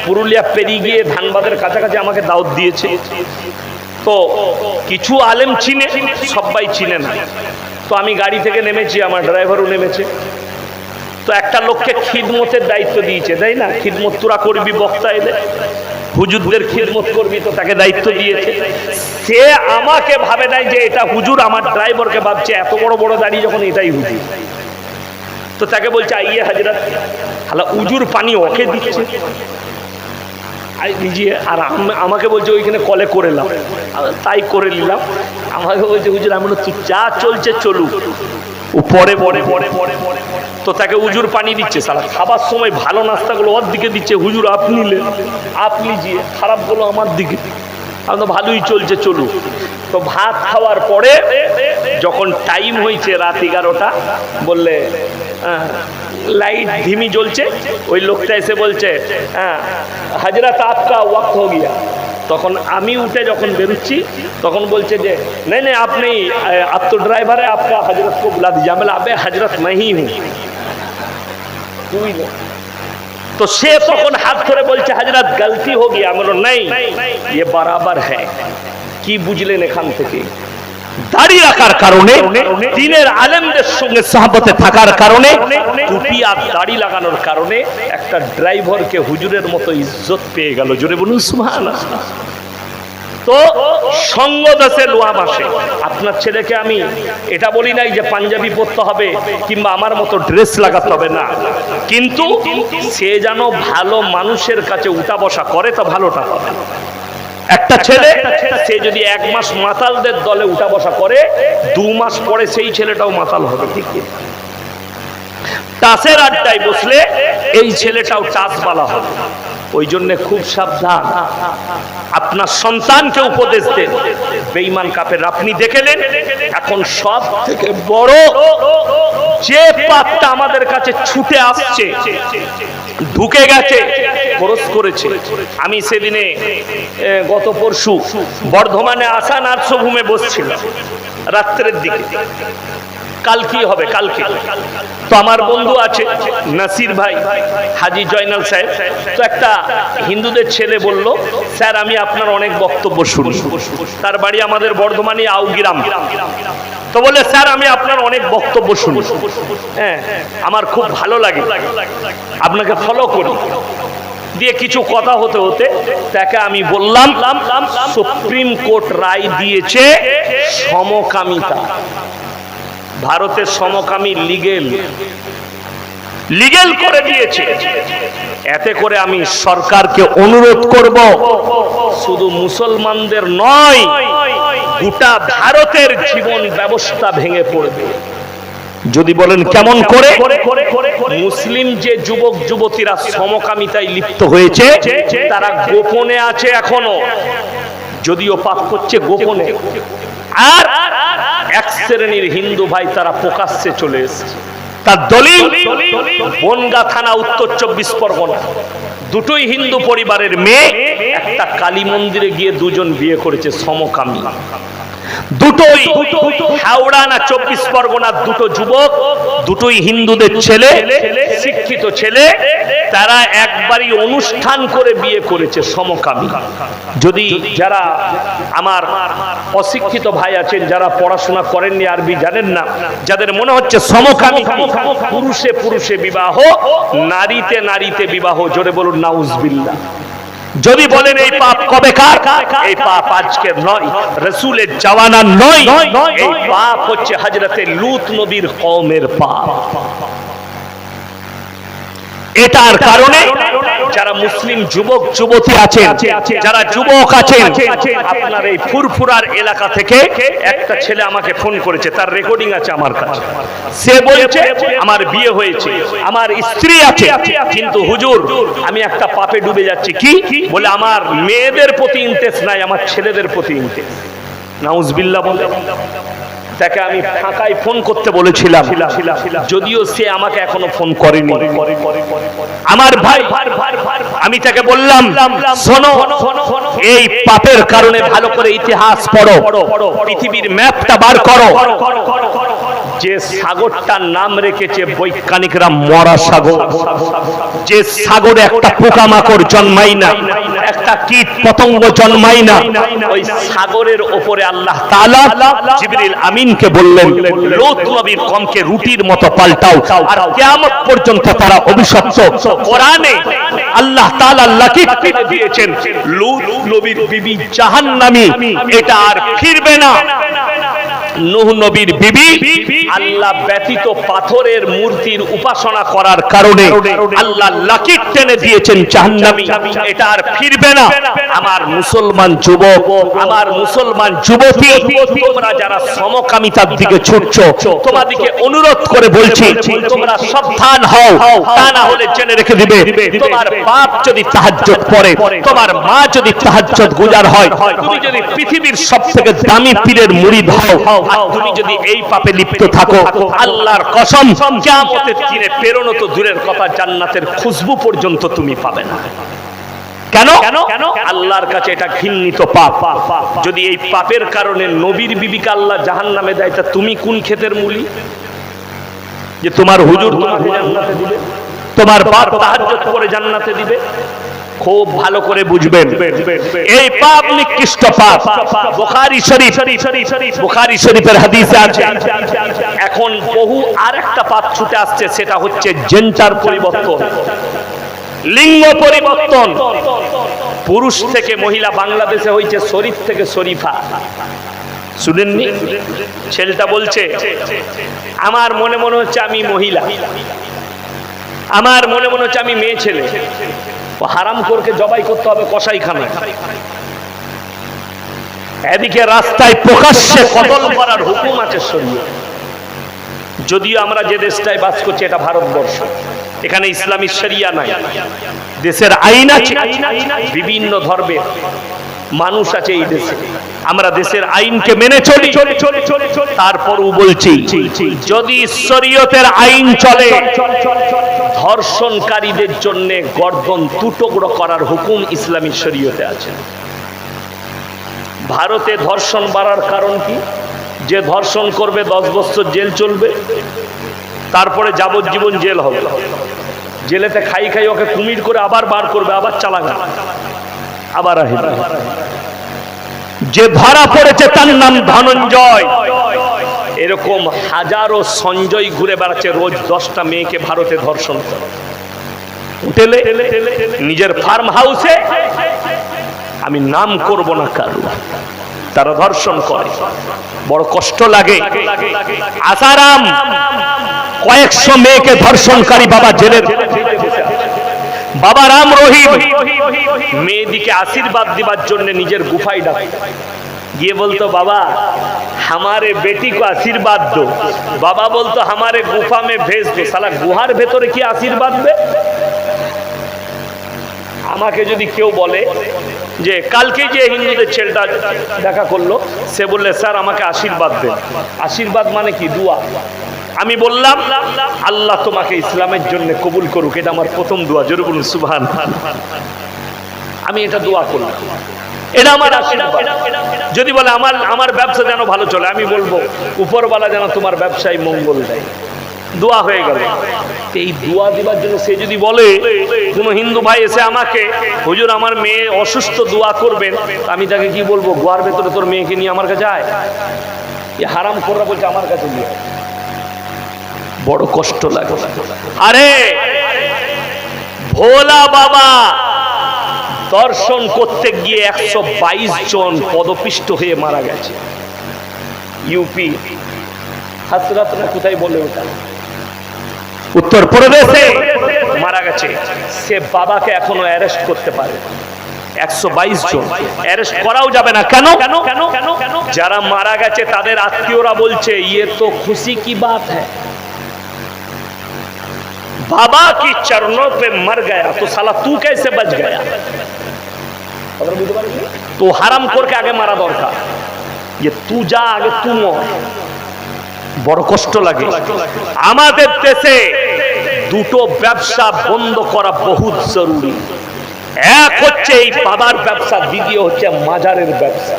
Speaker 1: পুরুলিয়া পেরিয়ে গিয়ে ধানবাদের কাছাকাছি আমাকে দাওয়াত দিয়েছে। তো কিছু আলেম চিনে, সবাই চিনে না। তো আমি গাড়ি থেকে নেমেছি, আমার ড্রাইভারও নেমেছে। তো একটা লোককে খিদমতের দায়িত্ব দিয়েছে, তাই না? খিদমত তোরা করবি, বক্তা এলে হুজুরদের খিদমত করবি, তো তাকে দায়িত্ব দিয়েছে। সে আমাকে ভাবে নাই যে এটা হুজুর, আমার ড্রাইভারকে ভাবছে এত বড় বড় দাড়ি যখন এটাই হুজুর। তো তাকে বলছে আইয়ে হাজরাত, হালা উজুর পানি ওকে দিচ্ছে নিজে, আর আমাকে বলছে ওইখানে কলে করে নাও, তাই করে নিলাম। আমাকে বলছে হুজুর, আমি যা চলছে চলুক, পরে পরে পরে পরে পরে তো তাকে উজুর পানি দিচ্ছে। সালা খাবার সময় ভালো নাস্তাগুলো ওর দিকে দিচ্ছে, হুজুর আপনি নিলেন, আপনি নিয়ে, খারাপগুলো আমার দিকে। আমি তো ভালোই চলছে চলুক। তো ভাত খাওয়ার পরে যখন টাইম হয়েছে রাত 11টা, বললে লাইট ধিমি জ্বলছে, ওই লোকটা এসে বলছে হ্যাঁ হাজরাত আপকা ওয়াক্ত হো গিয়া। তখন আমি উঠে যখন বেরোচ্ছি তখন বলছে যে नहीं नहीं आप नहीं, आप तो ड्राइवर है, आपका हजरत को बुला दीजिए। मैं अबे हजरत मैं ही हूँ, তুই না। তো সে তখন হাত ধরে বলছে হযরত গলতি हो गया। আমি বললাম नहीं, ये बराबर है। কি বুঝলেন এখান থেকে? দাড়ি রাখার কারণে, দ্বীনের আলেমদের সঙ্গে সাহাবতে থাকার কারণে, টুপি আর দাড়ি লাগানোর কারণে একটা ড্রাইভারকে হুজুরের মতো ইজ্জত পেয়ে গেল। জোরে বলুন সুবহানাল্লাহ। তো সঙ্গ দোষে লোহা ভাসে। আপনার ছেলেকে আমি এটা বলি নাই যে পাঞ্জাবি পরতে হবে কিংবা আমার মতো ড্রেস লাগাতে হবে না, কিন্তু সে যেন ভালো মানুষের কাছে উঠা বসা করে, তো ভালোটা পাবে। একটা ছেলে সে যদি 1 মাস মাতালদের দলে উঠা বসা করে, 2 মাস পরে সেই ছেলেটাও মাতাল হবে। ঠিক তাসের আড্ডায় বসলে এই ছেলেটাও টাচবালা হবে। ওই জন্য খুব সাবধান, আপনার সন্তানকে উপদেশ দেন। বেঈমান কাফের আপনি দেখলেন, এখন সব থেকে বড় যে পাপটা আমাদের কাছে ছুটে আসছে, ঢুকে গেছে, খরচ করেছে। আমি সেদিনে গত পরশু বর্ধমানে আসা নার্সভূমে বসছিলাম রাত্রের দিকে। কাল কি হবে, কালকে তো আমার বন্ধু আছে নাসির ভাই, হাজি জয়নাল সাহেব, তো একটা হিন্দুদের ছেলে বলল, স্যার আমি আপনার অনেক বক্তব্য শুনি। তার বাড়ি আমাদের বর্ধমানে আউগিরাম। তো বলে, স্যার আমি আপনার অনেক বক্তব্য শুনি, হ্যাঁ আমার খুব ভালো লাগে, আপনাকে ফলো করি। দিয়ে কিছু কথা হতে হতে তাকে আমি বললাম, সুপ্রিম কোর্ট রায় দিয়েছে সমকামিতা, ভারতের সমকামী লিগেল করে দিয়েছে। এতে করে আমি সরকারকে অনুরোধ করব, শুধু মুসলমানদের নয়, গোটা ভারতের জীবন ব্যবস্থা ভেঙে পড়বে। যদি বলেন কেমন করে, মুসলিম যে যুবক যুবতীরা সমকামিতায় লিপ্ত হয়েছে তারা গোপনে আছে এখনো, যদিও পাপ করছে গোপনে। আর এক শ্রেণীর হিন্দু ভাই তারা প্রকাশ্যে চলে এসেছে। তার দলিল বনগাঁ থানা, উত্তর 24 পরগনা। দুটোই হিন্দু পরিবারের মেয়ে, একটা কালী মন্দিরে গিয়ে দুজন বিয়ে করেছে সমকামী। দুটোই হাওড়া না 24 পরগনার দুটো যুবক, দুটোই হিন্দুদের ছেলে, শিক্ষিত ছেলে। তারা একবারই অনুষ্ঠান করে বিয়ে করেছে সমকামী। যদি যারা আমার অশিক্ষিত ভাই আছেন, যারা পড়াশোনা করেননি, আরবি জানেন না, যাদের মনে হচ্ছে সমকামী পুরুষে পুরুষে বিবাহ, নারীতে নারীতে বিবাহ, জোরে বলুন নাউজুবিল্লাহ। যদি বলেন এই পাপ কবেকার, এই পাপ আজকের নয়, রাসূলের জামানার নয়, এই পাপ হচ্ছে হযরতে লূত নবীর কওমের পাপ। এটার কারণে যারা মুসলিম যুবক যুবতী আছেন, যারা যুবক আছেন, আপনার এই ফুরফুরার এলাকা থেকে একটা ছেলে আমাকে ফোন করেছে, তার রেকর্ডিং আছে আমার কাছে। সে বলছে আমার বিয়ে হয়েছে, আমার স্ত্রী আছে, কিন্তু হুজুর আমি একটা পাপে ডুবে যাচ্ছি। কি বলে? আমার মেয়েদের প্রতি ইন্টারেস্ট নাই, আমার ছেলেদের প্রতি ইন্টারেস্ট। নাউজুবিল্লাহ বলে। তাকে আমি ফাঁকায় ফোন করতে বলেছিলাম, যদিও সে আমাকে এখনো ফোন করেনি। আমার ভাই, আমি তাকে বললাম, শোনো, এই পাপের কারণে ভালো করে ইতিহাস পড়ো, পৃথিবীর ম্যাপটা বার করো। যে সাগরটার নাম রেখেছে বৈজ্ঞানিকরা মরা সাগর, যে সাগরে একটা পোকামাকড় জন্মাই না, একটা কীট পতঙ্গ জন্মাই না, ওই সাগরের ওপরে আল্লাহ তাআলা জিবরিল আমিনকে বললেন, লূত নবীর কওমকে রুটির মতো পাল্টাও, আর কিয়ামত পর্যন্ত তারা অভিশপ্ত। কোরআনে আল্লাহ তাআলা লাকিত দিয়েছেন, লূত নবীর বিবি জাহান্নামী, এটা আর ফিরবে না। নূহ নবীর বিবি আল্লাহ ব্যতীত পাথরের মূর্তির উপাসনা করার কারণে আল্লাহ লাকিত টেনে দিয়েছেন জাহান্নামী, এটা আর ফিরবে না। আমার মুসলমান যুবক, আমার মুসলমান যুবতী, তোমরা যারা সমকামিতার দিকে ছুটছো, তোমাদেরকে অনুরোধ করে বলছি, তোমরা সাবধান হও, তা না হলে জেনে রেখে দিবে, তোমার বাপ যদি তাহাজ্জুদ পড়ে, তোমার মা যদি তাহাজ্জুদ গুজার হয়, তুমি যদি পৃথিবীর সবথেকে দামি পীরের মুরিদ হও, আর তুমি যদি এই পাপে লিপ্ত থাকো, আল্লাহর কসম কিয়ামতের দিনে পেরোনো তো দূরের কথা, জান্নাতের খুশবু পর্যন্ত তুমি পাবে না। কেন? আল্লাহর কাছে এটা ঘৃণিত পাপ। যদি এই পাপের কারণে নবীর বিবিকে আল্লাহ জাহান্নামে দেয়, তা তুমি কোন ক্ষেতের মূলি যে তোমার হুজুর তোমাকে জান্নাতে দিবে, তোমার বাপ তাহাজ্জুদ করে জান্নাতে দিবে? খুব ভালো করে বুঝবেন, এই পাপ নিকৃষ্ট পাপ। বুখারী শরীফের হাদিসে আছে। এখন বহু আরেকটা পাপ ছুটে আসছে, সেটা হচ্ছে জেন্ডার পরিবর্তন, লিঙ্গ পরিবর্তন। পুরুষ থেকে মহিলা বাংলাদেশে হয়েছে শরীফ থেকে শরীফা। শুনেননি? ছেলেটা বলছে, আমার মনে মনে হচ্ছে আমি মহিলা, আমার মনে মনে হচ্ছে আমি মেয়ে ছেলে। হারাম করকে জবাই করতে হবে কসাইখানায়। এদিকে রাস্তায় প্রকাশ্যে কতল করার হুকুম আছে শরীয়তে। যদিও আমরা যে দেশটায় বাস করছি এটা ভারতবর্ষ, এখানে ইসলামী শরিয়া নাই, দেশের আইন আছে, বিভিন্ন ধর্মের মানুষ আছে এই দেশে, আমরা দেশের আইনকে মেনে চলি। তারপরও বলছি, যদি শরীয়তের আইন চলে, ধর্ষণকারীদের জন্য গর্দন দুটুকরো করার হুকুম ইসলামী শরীয়তে আছে। ভারতে ধর্ষণ বাড়ার কারণ কি? যে ধর্ষণ করবে 10 বছর জেল চলবে, তারপরে যাবজ্জীবন জেল হবে, জেলেতে খাই খাই ওকে কুমির করে আবার বার করবে, আবার চালাগান, আবার আহিবে। যে ধরা পড়েছে তার নাম ধনঞ্জয়। এরকম হাজারো সঞ্জয় ঘুরে বেড়াচ্ছে, রোজ 10টা মেয়েকে ভারতে ধর্ষণ করে, হোটেলে, নিজের ফার্ম হাউসে, আমি নাম করব না কারো, তারা ধর্ষণ করে। বড় কষ্ট লাগে। আসারাম কয়েকশো মেয়েকে ধর্ষণকারী বাবা জেলের, বাবা রাম রহিম মেয়েদিকে আশীর্বাদ দিবার জন্য নিজের গুফায় ডাকে, গিয়ে বলতো, বাবা हमारे बेटी को आशीर्वाद दो। बाबा बोलतो हमारे गुफा में भेज दो। साला गुहार भेतरे की आशीर्वाद दे? আমাকে যদি কেউ বলে যে কালকে যে হিন্দুদের ছেলেটা দেখা করলো, সে বললে স্যার আমাকে আশীর্বাদ দেন। আশীর্বাদ মানে কি? দোয়া। আমি বললাম আল্লাহ তোমাকে ইসলামের জন্য কবুল করুক, এটা আমার প্রথম দোয়া। জোরে বলুন সুবহানাল্লাহ। আমি এটা দোয়া করলাম, এটা আমার আশীর্বাদ। যদি বলে আমার ব্যবসা যেন ভালো চলে, আমি বলবো উপরওয়ালা যেন তোমার ব্যবসায় মঙ্গল দেয়। দোয়া হয়ে গেল। এই দোয়া দিবার জন্য সে যদি বলে, কোন হিন্দু ভাই এসে আমাকে, হুজুর আমার মেয়ে অসুস্থ, দোয়া করবেন, আমি তাকে কি বলবো? গোয়ার ভেতরে তোর মেয়েকে নিয়ে আমার কাছে আয়। এই হারাম খোররা বলছে আমার কাছে নিয়ে। বড় কষ্ট লাগে। আরে ভোলা বাবা দর্শন করতে গিয়ে 122 জন পদপিষ্ট হয়ে মারা গেছে। ইউপি হাসরাত না কোথায় বলে ওটা, উত্তর প্রদেশে মারা গেছে। সে বাবাকে এখনো অ্যারেস্ট করতে পারে। 122 জন অ্যারেস্ট করাও যাবে না। কেন? যারা মারা গেছে তাদের আত্মীয়রা বলছে ইয়ে তো খুশি কি বাত হ্যায়, बाबा की चरणों पे मर गया तो साला तू कैसे बच गया? तो हराम करके आगे मारा दरकार, ये तू जा आगे तू मर। বড় কষ্ট লাগে। আমাদের দেশে দুটো ব্যবসা বন্ধ করা বহুত জরুরি। এক হচ্ছে এই বাবার ব্যবসা, দ্বিতীয় হচ্ছে মাজারের ব্যবসা।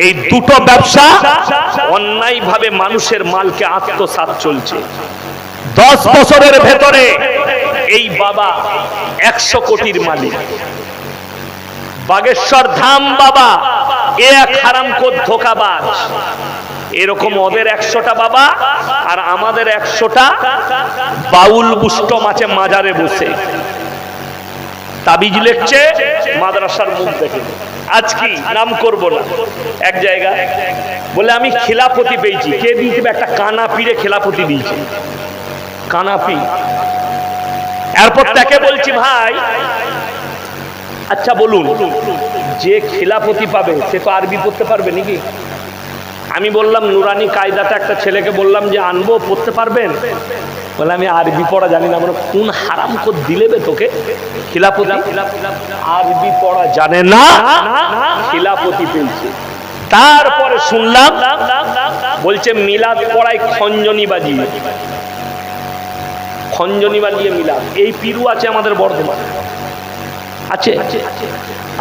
Speaker 1: এই দুটো ব্যবসা অন্যায়ভাবে মানুষের মালকে আত্মসাৎ চলছে। 10 বছরের ভেতরে এই বাবা 100 কোটির মালিক। বাগেশ্বর ধাম বাবা এক হারামখোর ধোঁকাবাজ। এরকম ওদের 100টা বাবা আর আমাদের 100টা বাউল বুষ্টম আছে মাজারে বসে তাবিজ লিখছে মাদ্রাসার মুখ দেখে। আজ কি নাম করব না, এক জায়গা বলে আমি খিলাফতি পেয়েছি। কে দিয়েছে? একটা কানা পীরে খিলাফতি দিয়েছে। কানাপি। এরপর তাকে বলছি ভাই আচ্ছা বলুন, যে খিলাফতি পাবে সে তো আরবি পড়তে পারবে নাকি? আমি বললাম নুরানি কায়দাটা একটা ছেলেকে বললাম যে আনবো, পড়তে পারবেন? বলে আমি আরবি পড়া জানি না। মানে কোন হারাম কর দিলেবে তোকে খিলাফতি? আরবি পড়া জানে না, খিলাফতি পেয়েছে। তারপরে শুনলাম বলছে মিলাদ পড়ায় খঞ্জনি বাজিয়ে, খঞ্জনি বাজিয়ে মিলাদ। এই পীরু আছে আমাদের বর্ধমান আছে।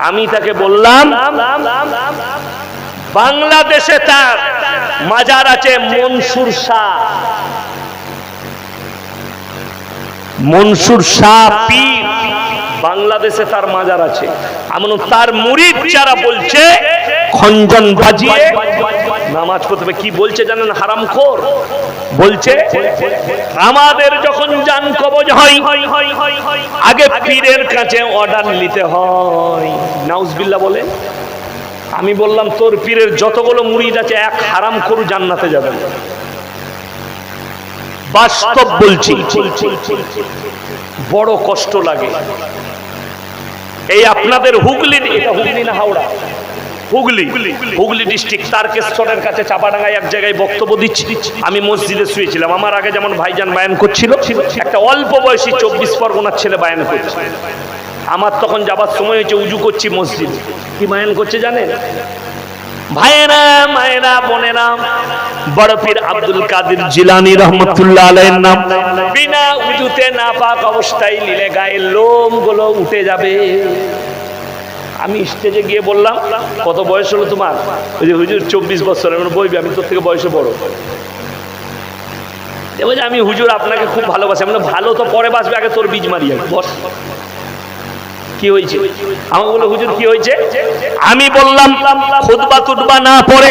Speaker 1: আমি তাকে বললাম বাংলাদেশে তার মাজার আছে মনসুর শাহ, মনসুর শাহ পীর, বাংলাদেশে তার মাজার আছে। এমন তার মুরিদ যারা বলছে খঞ্জন বাজিয়ে নামাজ পড়তে হবে। কি বলছে জানেন? হারামখোর বলছে আমাদের যখন জান কবজ হয় আগে পীরের কাছে অর্ডার নিতে হয়। নাউজুবিল্লাহ বলে। আমি বললাম তোর পীরের যতগুলো মুরিদ আছে এক হারামখোর জান্নাতে যাবে না। বাস্তব বলছি। বড় কষ্ট লাগে। এই আপনাদের হুগলি, এটা হুগলি না হাওড়া? হুগলি ডিস্ট্রিক্ট তারকেশ্বরের কাছে চাপাডাঙ্গায় এক জায়গায় বক্তব্য দিচ্ছি। আমি মসজিদে শুয়েছিলাম। আমার আগে যেমন ভাইজান বায়ান করছিল, একটা অল্প বয়সী 24 পরগনার ছেলে বায়ান করছে। আমার তখন যাবার সময় হয়েছে, উজু করছি মসজিদে। কি বায়ান করছে জানেন? ভাইয়েরা, মায়েরা, বোনেরা, বড় পীর আব্দুল কাদের জিলানী রহমতুল্লাহ আলাইহির নাম বিনা উজুতে নাপাক অবস্থায় নিলে গায়ের লোম গুলো উঠে যাবে। আমি স্টেজে গিয়ে বললাম, কত বয়স হলো তোমার? ওই যে হুজুর 24 বছর। আমি বলবি আমি তোর থেকে বয়সে বড়। আমি হুজুর আপনাকে খুব ভালোবাসি। আমি ভালো তো পরে বাসবে, আগে তোর বীজ মারি বস। কি হয়েছে? আমাকে বলে হুজুর কি হয়েছে? আমি বললাম খুতবা টুতবা না পড়ে